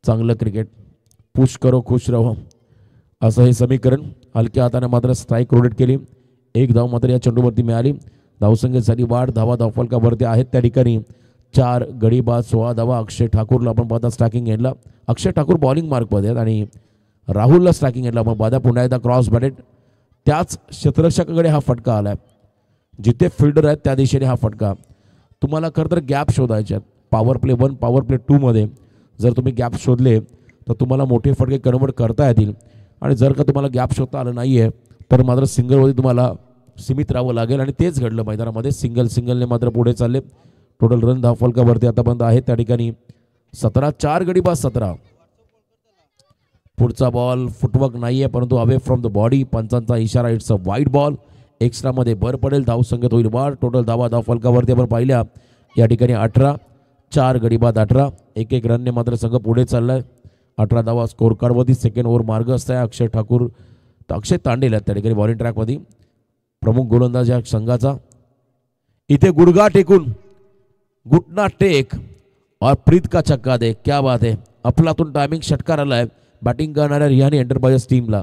चांगलं क्रिकेट. पुश करो खुश रहो असं हे समीकरण. हलक्या हाताने मात्र स्ट्राईक रोटेट केली. 1 धाव मात्र या चेंडूवरती मिळाली. धावसंख्येसाठी वाढ. धावा धावफलकावरती आहेत त्या ठिकाणी 4 गडी बाद 16 धावा. अक्षय ठाकूरला आपण पाहता स्ट्रायकिंग एंडला. अक्षय ठाकूर बॉलिंग मार्कमध्ये आहेत आणि राहुलला स्ट्रायकिंग एंडला आपण पाहता. पुन्हा एकदा क्रॉस बॅटेड. त्याच क्षेत्ररक्षकाकडे हा फटका आलाय. जिथे फिल्डर आहेत त्या दिशेने हा फटका. तुम्हाला खरं तर गॅप शोधायचे आहेत. पॉवर प्ले 1 पॉवर प्ले 2 मध्ये जर तुम्ही गॅप शोधले तर तुम्हाला मोठे फटके कन्वर्ट करता येतील. आणि जर का तुम्हाला गॅप शोधता आलं नाही आहे तर मात्र सिंगलवरती तुम्हाला सीमित राहावं लागेल आणि तेच घडलं मैदानामध्ये. सिंगलने मात्र पुढे चालले. टोटल रन धावफलकावरती आतापर्यंत आहे त्या ठिकाणी 17. 4 गडी बाद 17. पुढचा बॉल फुटवर्क नाही आहे परंतु अवे फ्रॉम द बॉडी. पंचांचा इशारा. It's a wide ball. एक्स्ट्रामध्ये भर पडेल. धावसंख्येत होईल वाढ. टोटल धावा धावफलकावरती आपण पाहिल्या या ठिकाणी 18. 4 गडी बाद 18. 1 रनने मात्र संघ पुढे चाललाय. 18 धावा स्कोर कार्डवरती. सेकंड ओव्हर मार्ग असताय अक्षय तांडेल त्या ठिकाणी बॉलिंग ट्रॅकमध्ये. प्रमुख गोलंदाज या संघाचा. इथे गुडघा टेकून घुटना टेक और प्रीत का छक्का दे. क्या बात है. अफलातून टायमिंग षटकार आलाय बॅटिंग करणाऱ्या रिहानी एंटरप्राइजेस टीमला.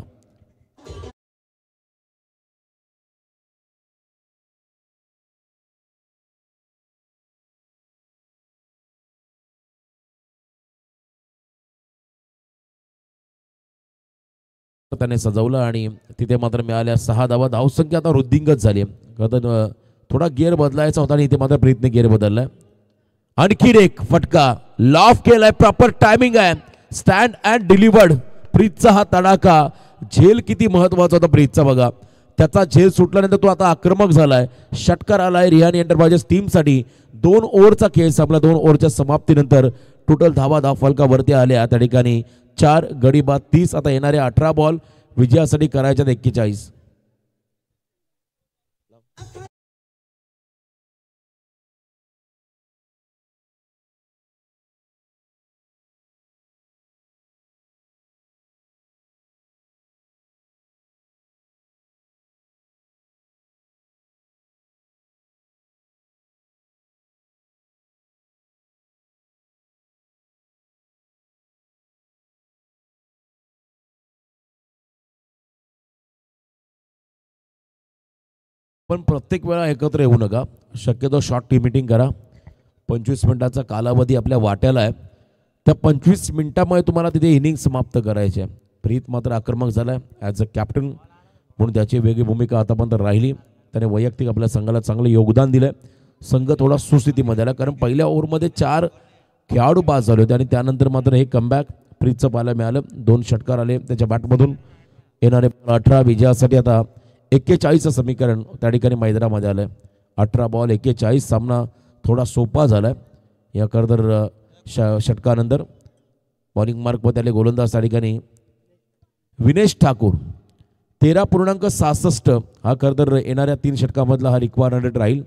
त्याने सजवलं आणि तिथे मात्र मिळाल्या 6 धावा. धावसंख्या आता वृद्धिंगत झाली. थोडा गिअर बदलायचा होता आणि इथे मात्र प्रीतने गिअर बदललाय. आणखी एक फटका लॉफ केलाय. प्रॉपर टायमिंग आहे. Stand and delivered. प्रीतचा हा तडाखा. झेल किती महत्वाचा होता प्रीतचा बघा. त्याचा झेल सुटल्यानंतर तो आता आक्रमक झालाय. षटकार आलाय रिहानी एंटरप्राइजेस टीमसाठी. 2 ओव्हरचा खेळ संपला. 2 ओव्हरच्या समाप्तीनंतर टोटल धावा धावफलकावरती आल्या त्या ठिकाणी 4 गडी बाद 30. आता येणारे 18 बॉल विजयासाठी करायच्यात 41. पण प्रत्येक वेळा एकत्र येऊ नका. शक्यतो शॉर्ट टीम मीटिंग करा. 25 मिनिटाचा कालावधी आपल्या वाट्याला आहे. त्या 25 मिनिटामध्ये तुम्हाला तिथे इनिंग समाप्त करायची आहे. प्रीत मात्र आक्रमक झालाय ॲज अ कॅप्टन म्हणून त्याची वेगळी भूमिका आतापर्यंत राहिली. त्याने वैयक्तिक आपल्या संघाला चांगलं योगदान दिलंय. संघ थोडा सुस्थितीमध्ये आला कारण पहिल्या ओव्हरमध्ये 4 खेळाडू बाद झाले होते आणि त्यानंतर मात्र हे कमबॅक प्रीतचं पाहायला मिळालं. 2 षटकार आले त्याच्या बॅटमधून. येणारे 18 विजयासाठी आता 41 समीकरण त्या ठिकाणी मैदानामध्ये आलंय. 18 बॉल 41. सामना थोडा सोपा झालाय या खरं षटकानंतर. बॉलिंग मार्कमध्ये आले गोलंदाज त्या ठिकाणी विनेश ठाकूर. 13.66 हा खरं तर येणाऱ्या 3 षटकामधला हा रिक्वायर्ड राहील.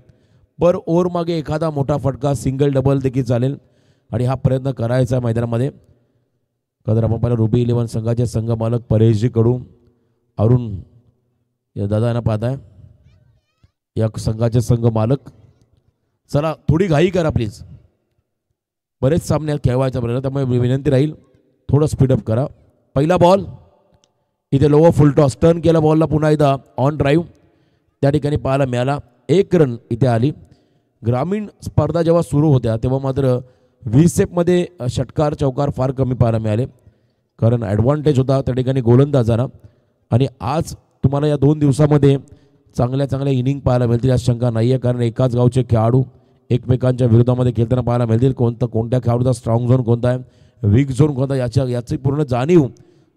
पर ओव्हर मागे एखादा मोठा फटका सिंगल डबल देखील चालेल आणि हा प्रयत्न करायचा आहे मैदानामध्ये. कदर आपण पाहिलं रुबी 11 संघाचे संघ मालक परेशजी कडू अरुण या दादा यांना पाहताय या संघाचे संघ मालक. चला थोडी घाई करा प्लीज, बरेच सामने खेळवायचा बरं, त्यामुळे विनंती राहील थोडं स्पीडअप करा. पहिला बॉल इथे लोअर फुल टॉस टर्न केला बॉलला, पुन्हा एकदा ऑन ड्राईव्ह त्या ठिकाणी पाहायला मिळाला. 1 रन इथे आली. ग्रामीण स्पर्धा जेव्हा सुरू होत्या तेव्हा मात्र 20 सेपमध्ये षटकार चौकार फार कमी पाहायला मिळाले, कारण ॲडव्हान्टेज होता त्या ठिकाणी गोलंदाजांना. आणि आज तुम्हाला या 2 दिवसामध्ये चांगल्या इनिंग पाहायला मिळतील यात शंका नाही आहे, कारण एकाच गावचे खेळाडू एकमेकांच्या विरोधामध्ये खेळताना पाहायला मिळतील. कोणत्या खेळाडूचा स्ट्रॉंग झोन कोणता आहे, वीक झोन कोणता याची पूर्ण जाणीव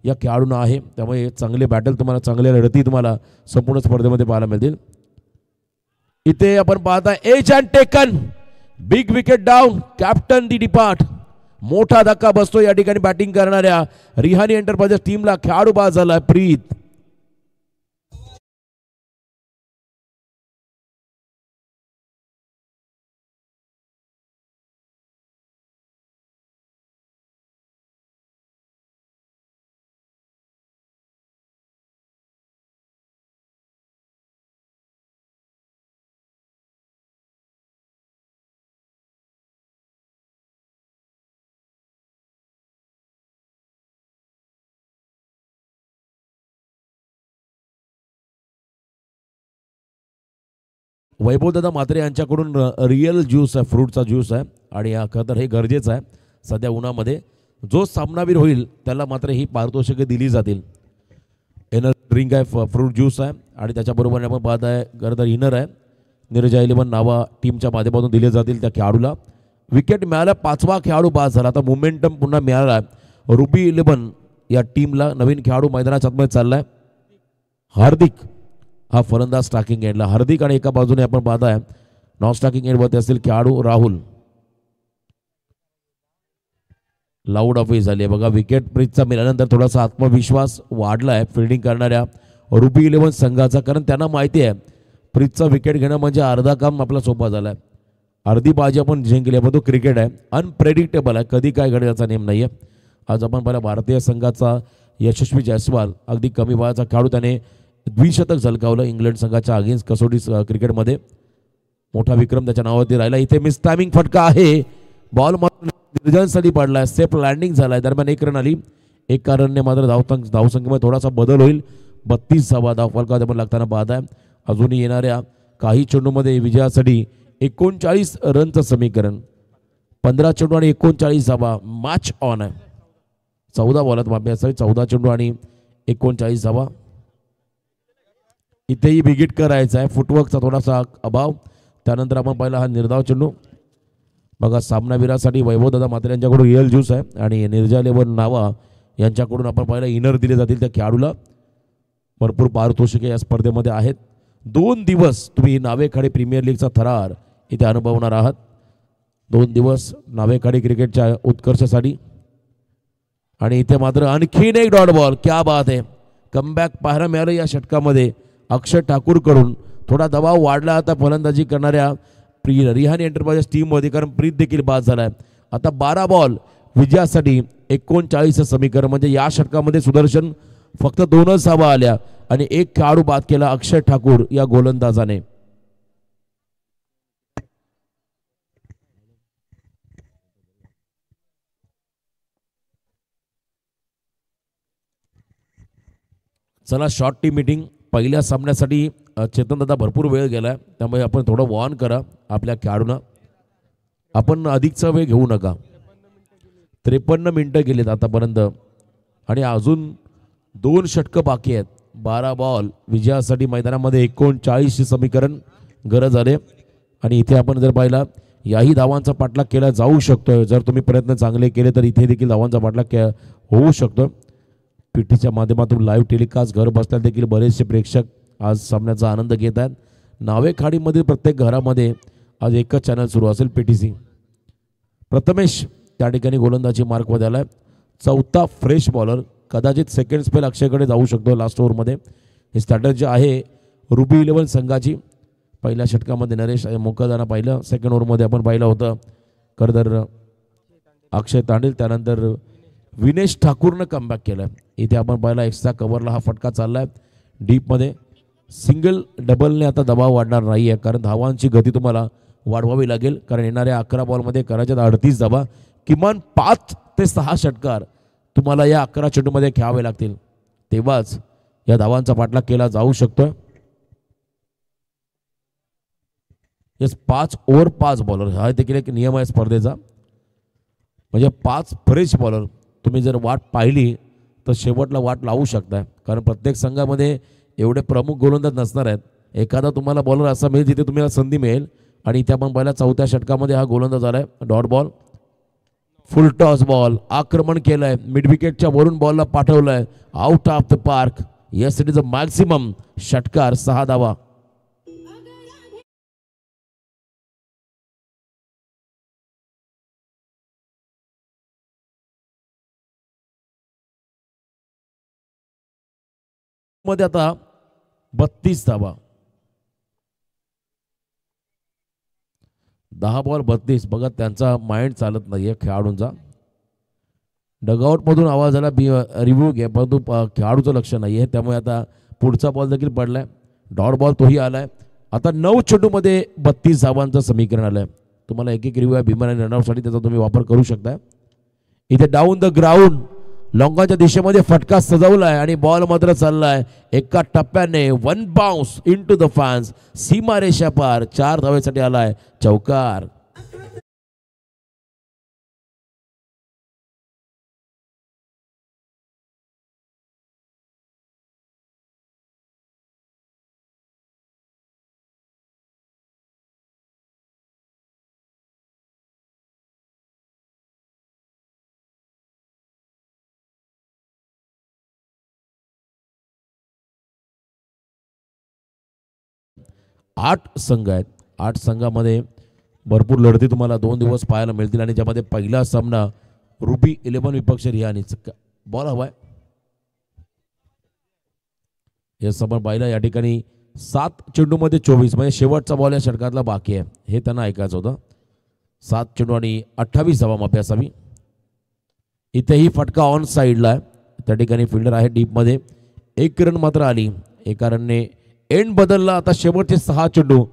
या खेळाडूंना आहे. त्यामुळे चांगले बॅटल तुम्हाला, चांगल्या लढती तुम्हाला संपूर्ण स्पर्धेमध्ये पाहायला मिळतील. इथे आपण पाहता edge and taken, big wicket down, captain the depart. मोठा धक्का बसतो या ठिकाणी बॅटिंग करणाऱ्या रिहानी एंटरप्राइजेस टीमला. खेळाडू बाद झाला प्रीत. वैभवदादा म्हात्रे यांच्याकडून रिअल ज्यूस आहे, फ्रूटचा ज्यूस आहे आणि खरं तर हे गरजेचं आहे सध्या उन्हामध्ये. जो सामनावीर होईल त्याला मात्र ही पारितोषिके दिली जातील. एनर्जी ड्रिंक आहे, फ्रूट ज्यूस आहे आणि त्याच्याबरोबर आपण पाहत आहे खरं तर इनर आहे. नीरजा 11 नावा टीमच्या माध्यमातून दिले जातील त्या खेळाडूला. विकेट मिळाला, 5वा खेळाडू बाद झाला. आता मोमेंटम पुन्हा मिळाला रुबी 11 या टीमला. नवीन खेळाडू मैदानाच्या आतमध्ये चाललाय हार्दिक, हा फलंदाज स्टार्किंग एंडला. हार्दिक आणि एका बाजूने आपण पाहताय नॉन स्टार्किंग एंडवरती असतील खेळाडू राहुल. लाऊड ऑफिस झाली आहे बघा. विकेट प्रीतचा मिळाल्यानंतर थोडासा आत्मविश्वास वाढला आहे फिल्डिंग करणाऱ्या रुबी 11 संघाचा, कारण त्यांना माहिती आहे प्रीतचा विकेट घेणं म्हणजे अर्धा काम आपला सोपा झाला आहे. अर्धी बाजी आपण जिंकली, पण तो क्रिकेट आहे, अनप्रेडिक्टेबल आहे, कधी काय घडेल याचा नेम नाही आहे. आज आपण पाहिला भारतीय संघाचा यशस्वी जायस्वाल, अगदी कमी वयाचा खेळाडू, त्याने द्विशतक झलकावलं इंग्लंड संघाच्या अगेन्स्ट कसोटी क्रिकेटमध्ये. मोठा विक्रम त्याच्या नावावरती राहिला. इथे मिस टायमिंग फटका आहे, बॉल निर्जनसाठी पडलाय, सेफ लँडिंग झालाय. दरम्यान 1 रन आली. 1 रनने मात्र धावसंख्येमध्ये थोडासा बदल होईल. 32 धावफलका आपण लागताना पाहत आहे. अजूनही येणाऱ्या काही चेंडूमध्ये विजयासाठी 39 रनचं समीकरण. 15 चेंडू आणि 39 धावा, मॅच ऑन आहे. 14 बॉलात माफी असावी, 14 चेंडू आणि 39 धावा. इथेही बिगिट करायचा आहे, फुटवर्कचा थोडासा अभाव. त्यानंतर आपण पाहिला हा निर्धाव चेंडू बघा. सामनावीरासाठी वैभवदादा म्हात्रे यांच्याकडून रिअल ज्यूस आहे आणि नीरजा 11 नावा यांच्याकडून आपण पाहिलं इनर दिले जातील त्या खेळाडूला. भरपूर पारितोषिके या स्पर्धेमध्ये आहेत. 2 दिवस तुम्ही नावेखाडी प्रीमियर लीगचा थरार इथे अनुभवणार आहात. 2 दिवस नावेखाडी क्रिकेटच्या उत्कर्षासाठी. आणि इथे मात्र आणखीन एक डॉट बॉल, क्या बात आहे. कमबॅक पाहायला मिळालं या षटकामध्ये अक्षय ठाकूर कडून. थोडा दबाव वाढला आता फलंदाजी करणाऱ्या रिहानी एंटरप्राइजेस टीममध्ये, कारण प्रीत देखील बाद झालाय. आता 12 बॉल विजयासाठी 39 समीकरण, म्हणजे या षटकामध्ये सुदर्शन फक्त 2च धावा आल्या आणि 1 खेळाडू बाद केला अक्षय ठाकूर या गोलंदाजाने. चला शॉर्ट टीम मीटिंग. पहिल्या सामन्यासाठी चेतनदादा भरपूर वेळ गेलाय, त्यामुळे आपण थोडं वॉर्न करा आपल्या खेळाडूंना. आपण अधिकचा वेळ घेऊ नका. 53 मिनिटं गेलेत आतापर्यंत आणि अजून 2 षटकं बाकी आहेत. 12 बॉल विजयासाठी मैदानामध्ये 39 समीकरण गरज आहे. आणि इथे आपण जर पाहिला याही धावांचा पाठलाग केला जाऊ शकतोय. जर तुम्ही प्रयत्न चांगले केले तर इथे देखील धावांचा पाठलाग होऊ शकतो. पीटीच्या माध्यमातून लाईव्ह टेलिकास्ट घर बसल्या देखील बरेचसे प्रेक्षक आज सामन्याचा आनंद घेत आहेत. नावेखाडीमधील प्रत्येक घरामध्ये आज एकच चॅनल सुरू असेल, पीटीसी. प्रथमेश त्या ठिकाणी गोलंदाजी मार्कमध्ये आलाय. 4था फ्रेश बॉलर, कदाचित सेकंड स्पेल अक्षयकडे जाऊ शकतो लास्ट ओव्हरमध्ये. ही स्ट्रॅटर्जी आहे रुबी 11 संघाची. पहिल्या षटकामध्ये नरेश मोकळदाना पाहिलं. सेकंड ओव्हरमध्ये आपण पाहिलं होतं खरं तर अक्षय तांडील, त्यानंतर विनेश ठाकूरनं कमबॅक केलं. इथे आपण पाहिला एक्स्ट्रा कव्हरला हा फटका चाललाय डीपमध्ये. सिंगल डबलने आता दबाव वाढणार नाही आहे, कारण धावांची गती तुम्हाला वाढवावी लागेल, कारण येणाऱ्या 11 बॉलमध्ये करायच्यात 38 धावा. किमान 5 ते 6 षटकार तुम्हाला या 11 चेंडूमध्ये खेळावे लागतील, तेव्हाच या धावांचा पाठलाग केला जाऊ शकतोय. 5 ओव्हर 5 बॉलर हा देखील एक नियम आहे स्पर्धेचा. म्हणजे 5 फ्रेश बॉलर तुम्ही जर वाट पाहिली तर शेवटला वाट लावू शकता, कारण प्रत्येक संघामध्ये एवढे प्रमुख गोलंदाज नसणार आहेत. एखादा तुम्हाला बॉलर असा मिळेल जिथे तुम्हाला संधी मिळेल, आणि इथे आपण पहिल्या 4थ्या षटकामध्ये हा गोलंदाज आलाय. Dot ball, full toss ball, आक्रमण केलंय, मिड विकेटच्या वरून बॉलला पाठवलंय, out of the park. Yes, it is a maximum षटकार, 6 धावा. मध्ये आता 32 धावा. 10 बॉल 32. बघा त्यांचा माइंड चालत नाहीये खेळाडूंचा. डगआउट मधून आवाज आला रिव्ह्यू घे, परंतु खेळाडूचं लक्ष नाहीये, त्यामुळे आता पुढचा बॉल देखील पडलाय. डॉट बॉल तोही आलाय. आता 9 चेंडूमध्ये 32 धावांचं समीकरण आलंय. तुम्हाला एक रिव्ह्यू भीमन आणि रनआउटसाठी त्याचा तुम्ही वापर करू शकता. इथे डाऊन द ग्राउंड लॉंगाच्या दिशेमध्ये फटका सजवलाय आणि बॉल मात्र चाललाय एका टप्प्याने. 1 बाउन्स इनटू द फॅन्स, सीमारेषा पार. 4 धावेसाठी आलाय चौकार. आठ संघ आहेत. 8 संघामध्ये भरपूर लढती तुम्हाला 2 दिवस पाहायला मिळतील, आणि ज्यामध्ये पहिला सामना रुबी 11 विपक्ष रिहानीचा बॉल हवाय. हे आपण पाहिलं या ठिकाणी 7 चेंडूमध्ये 24, म्हणजे शेवटचा बॉल या षटकातला बाकी आहे, हे त्यांना ऐकायचं होतं. 7 चेंडू आणि 28 धावा माफी असावी. इथेही फटका ऑन साईडला आहे, त्या ठिकाणी फिल्डर आहे डीपमध्ये. 1 रन मात्र आली, एका रनने एंड बदलला. आता शेवटचे 6 चेंडू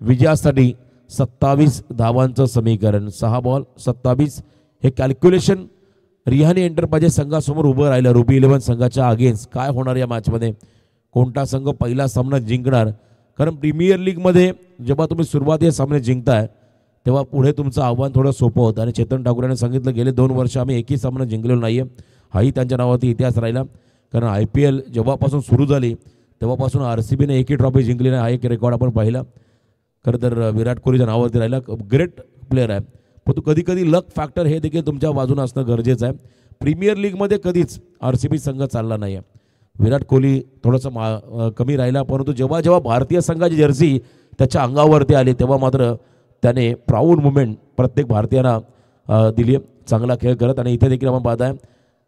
विजयासाठी 27 धावांचं समीकरण. 6 बॉल 27 हे कॅल्क्युलेशन रिहानी एंटरप्राइजेस संघासमोर उभं राहिलं. रुबी 11 संघाच्या अगेन्स्ट काय होणार या मॅचमध्ये, कोणता संघ पहिला सामना जिंकणार. कारण प्रीमियर लीगमध्ये जेव्हा तुम्ही सुरुवातीला सामने जिंकताय तेव्हा पुढे तुमचं आव्हान थोडं सोपं होतं. आणि चेतन ठाकूर यांनी सांगितलं गेले 2 वर्ष आम्ही एकही सामना जिंकलेलो नाही आहे. हाही त्यांच्या नावावरती इतिहास राहिला, कारण IPL जेव्हापासून सुरू झाली तेव्हापासून RCBने एकही ट्रॉफी जिंकली नाही, हा एक रेकॉर्ड आपण पाहिला. खरं तर विराट कोहलीच्या नावावरती राहिला. ग्रेट प्लेअर आहे, पण तो कधी कधी लक फॅक्टर हे देखील तुमच्या बाजूने असणं गरजेचं आहे. प्रीमियर लीगमध्ये कधीच RCB संघ चालला नाही आहे. विराट कोहली थोडंसं कमी राहिला, परंतु जेव्हा जेव्हा भारतीय संघाची जर्सी त्याच्या अंगावरती आली तेव्हा मात्र त्याने प्राऊड मुवमेंट प्रत्येक भारतीयांना दिली, चांगला खेळ करत. आणि इथे देखील आपण पाहताय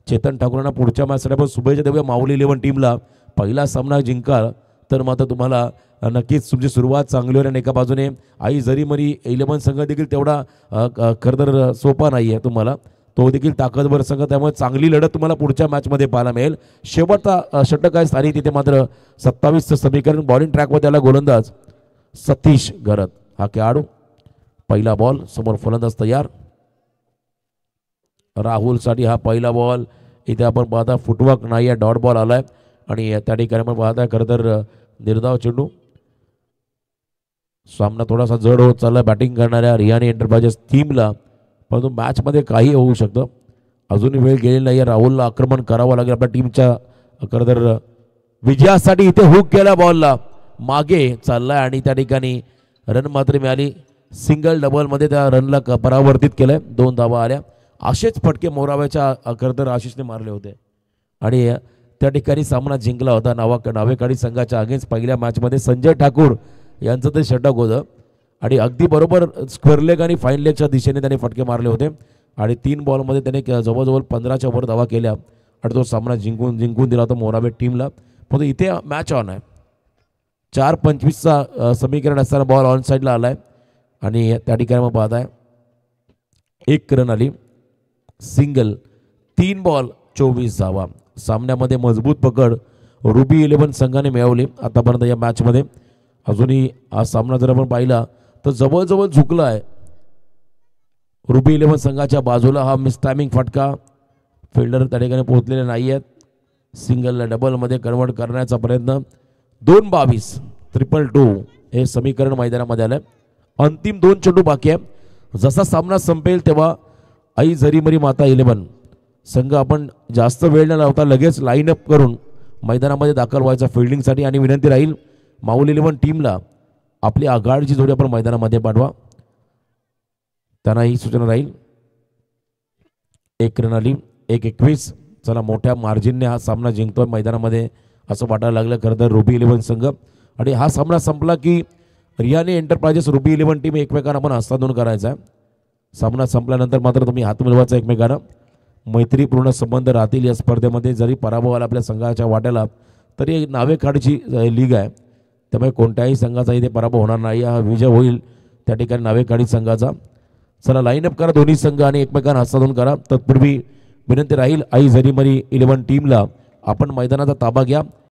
चेतन ठाकूरांना पुढच्या मॅचसाठी आपण शुभेच्छा देऊया. माऊली 11 टीमला पहिला सामना जिंकाल तर मात्र तुम्हाला नक्कीच तुमची सुरुवात चांगली होईल. आणि एका बाजूने आई जरी मरी 11 संघ देखील तेवढा खरं तर सोपा नाही आहे तुम्हाला, तो देखील ताकदवर संघ, त्यामुळे चांगली लढत तुम्हाला पुढच्या मॅचमध्ये पाहायला मिळेल. शेवटचा षटक आहे स्थानी, तिथे मात्र 27चं समीकरण. बॉलिंग ट्रॅकवर त्याला गोलंदाज सतीश घरत हा खेळाडू. पहिला बॉल, समोर फलंदाज तयार. राहुलसाठी हा पहिला बॉल. इथे आपण पाहता फुटवर्क नाही आहे, डॉट बॉल आलाय. आणि त्या ठिकाणी आपण पाहता खरं तर निर्धाव चेंडू. सामना थोडासा जड होत चालला बॅटिंग करणाऱ्या रिहानी एंटरप्राइजेस टीमला, परंतु मॅचमध्ये काही होऊ शकतं. अजूनही वेळ गेलेली नाही आहे. राहुलला आक्रमण करावं लागेल आपल्या टीमच्या खरं तर विजयासाठी. इथे हुक केला बॉलला, मागे चाललाय आणि त्या ठिकाणी रन मात्र मिळाली. सिंगल डबलमध्ये त्या रनला परावर्तित केलंय. 2 धावा आल्या. असेच फटके मोराव्याच्या खरं तर आशिषने मारले होते आणि त्या ठिकाणी सामना जिंकला होता नावेकाडी संघाच्या अगेन्स्ट. पहिल्या मॅचमध्ये संजय ठाकूर यांचं ते षटक होतं आणि अगदी बरोबर स्क्वेअर लेग आणि फाईन लेगच्या दिशेने त्यांनी फटके मारले होते. आणि 3 बॉलमध्ये त्याने जवळजवळ 15च्या वर धावा केल्या आणि तो सामना जिंकून दिला होता मोरावे टीमला. पण इथे मॅच ऑन आहे. 4:25चा समीकरण असताना बॉल ऑन साईडला आलाय आणि त्या ठिकाणी मग पाहताय 1 रन आली, सिंगल, 3 बॉल 24 धावा. सामन्यामध्ये मजबूत पकड रुबी 11 संघाने मिळवली आतापर्यंत या मॅचमध्ये. अजूनही हा सामना जर आपण पाहिला तर जवळजवळ झुकला आहे रुबी 11 संघाच्या बाजूला. हा मिस टायमिंग फटका, फिल्डर त्या ठिकाणी पोहोचलेले नाही आहेत. सिंगलला डबलमध्ये कन्वर्ट करण्याचा प्रयत्न. 2-22, 2-2 हे समीकरण मैदानामध्ये आलं. अंतिम 2 चेंडू बाकी आहे. जसा सामना संपेल तेव्हा आई झरीमरी माता 11 संघ आपण जास्त वेळ न लावता लगेच लाईन अप करून मैदानामध्ये दाखल व्हायचा फिल्डिंगसाठी. आणि विनंती राहील माऊली 11 टीमला आपली आघाडीची जोडी आपण मैदानामध्ये पाठवा, त्यांना ही सूचना राहील. 1 रन आली, 1-21. चला, मोठ्या मार्जिनने हा सामना जिंकतोय मैदानामध्ये असं वाटायला लागलं खरं तर रुबी 11 संघ. आणि हा सामना संपला की रियाने एंटरप्राइजेस रुबी 11 टीम एकमेकांना आपण हस्तांतरण करायचा आहे. सामना संपल्यानंतर मात्र तुम्ही हात मिळवायचा एकमेकांना. मैत्रीपूर्ण संबंध राहतील या स्पर्धेमध्ये. जरी पराभव आला आपल्या संघाच्या वाट्याला तरी नावेखाडची लीग आहे, त्यामुळे कोणत्याही संघाचा इथे पराभव होणार नाही. हा विजय होईल त्या ठिकाणी नावेखाडी संघाचा. चला, लाईनअप करा दोन्ही संघ आणि एकमेकांना हस्तांतरण करा. तत्पूर्वी विनंती राहील आई झरीमरी 11 टीमला आपण मैदानाचा ताबा घ्या.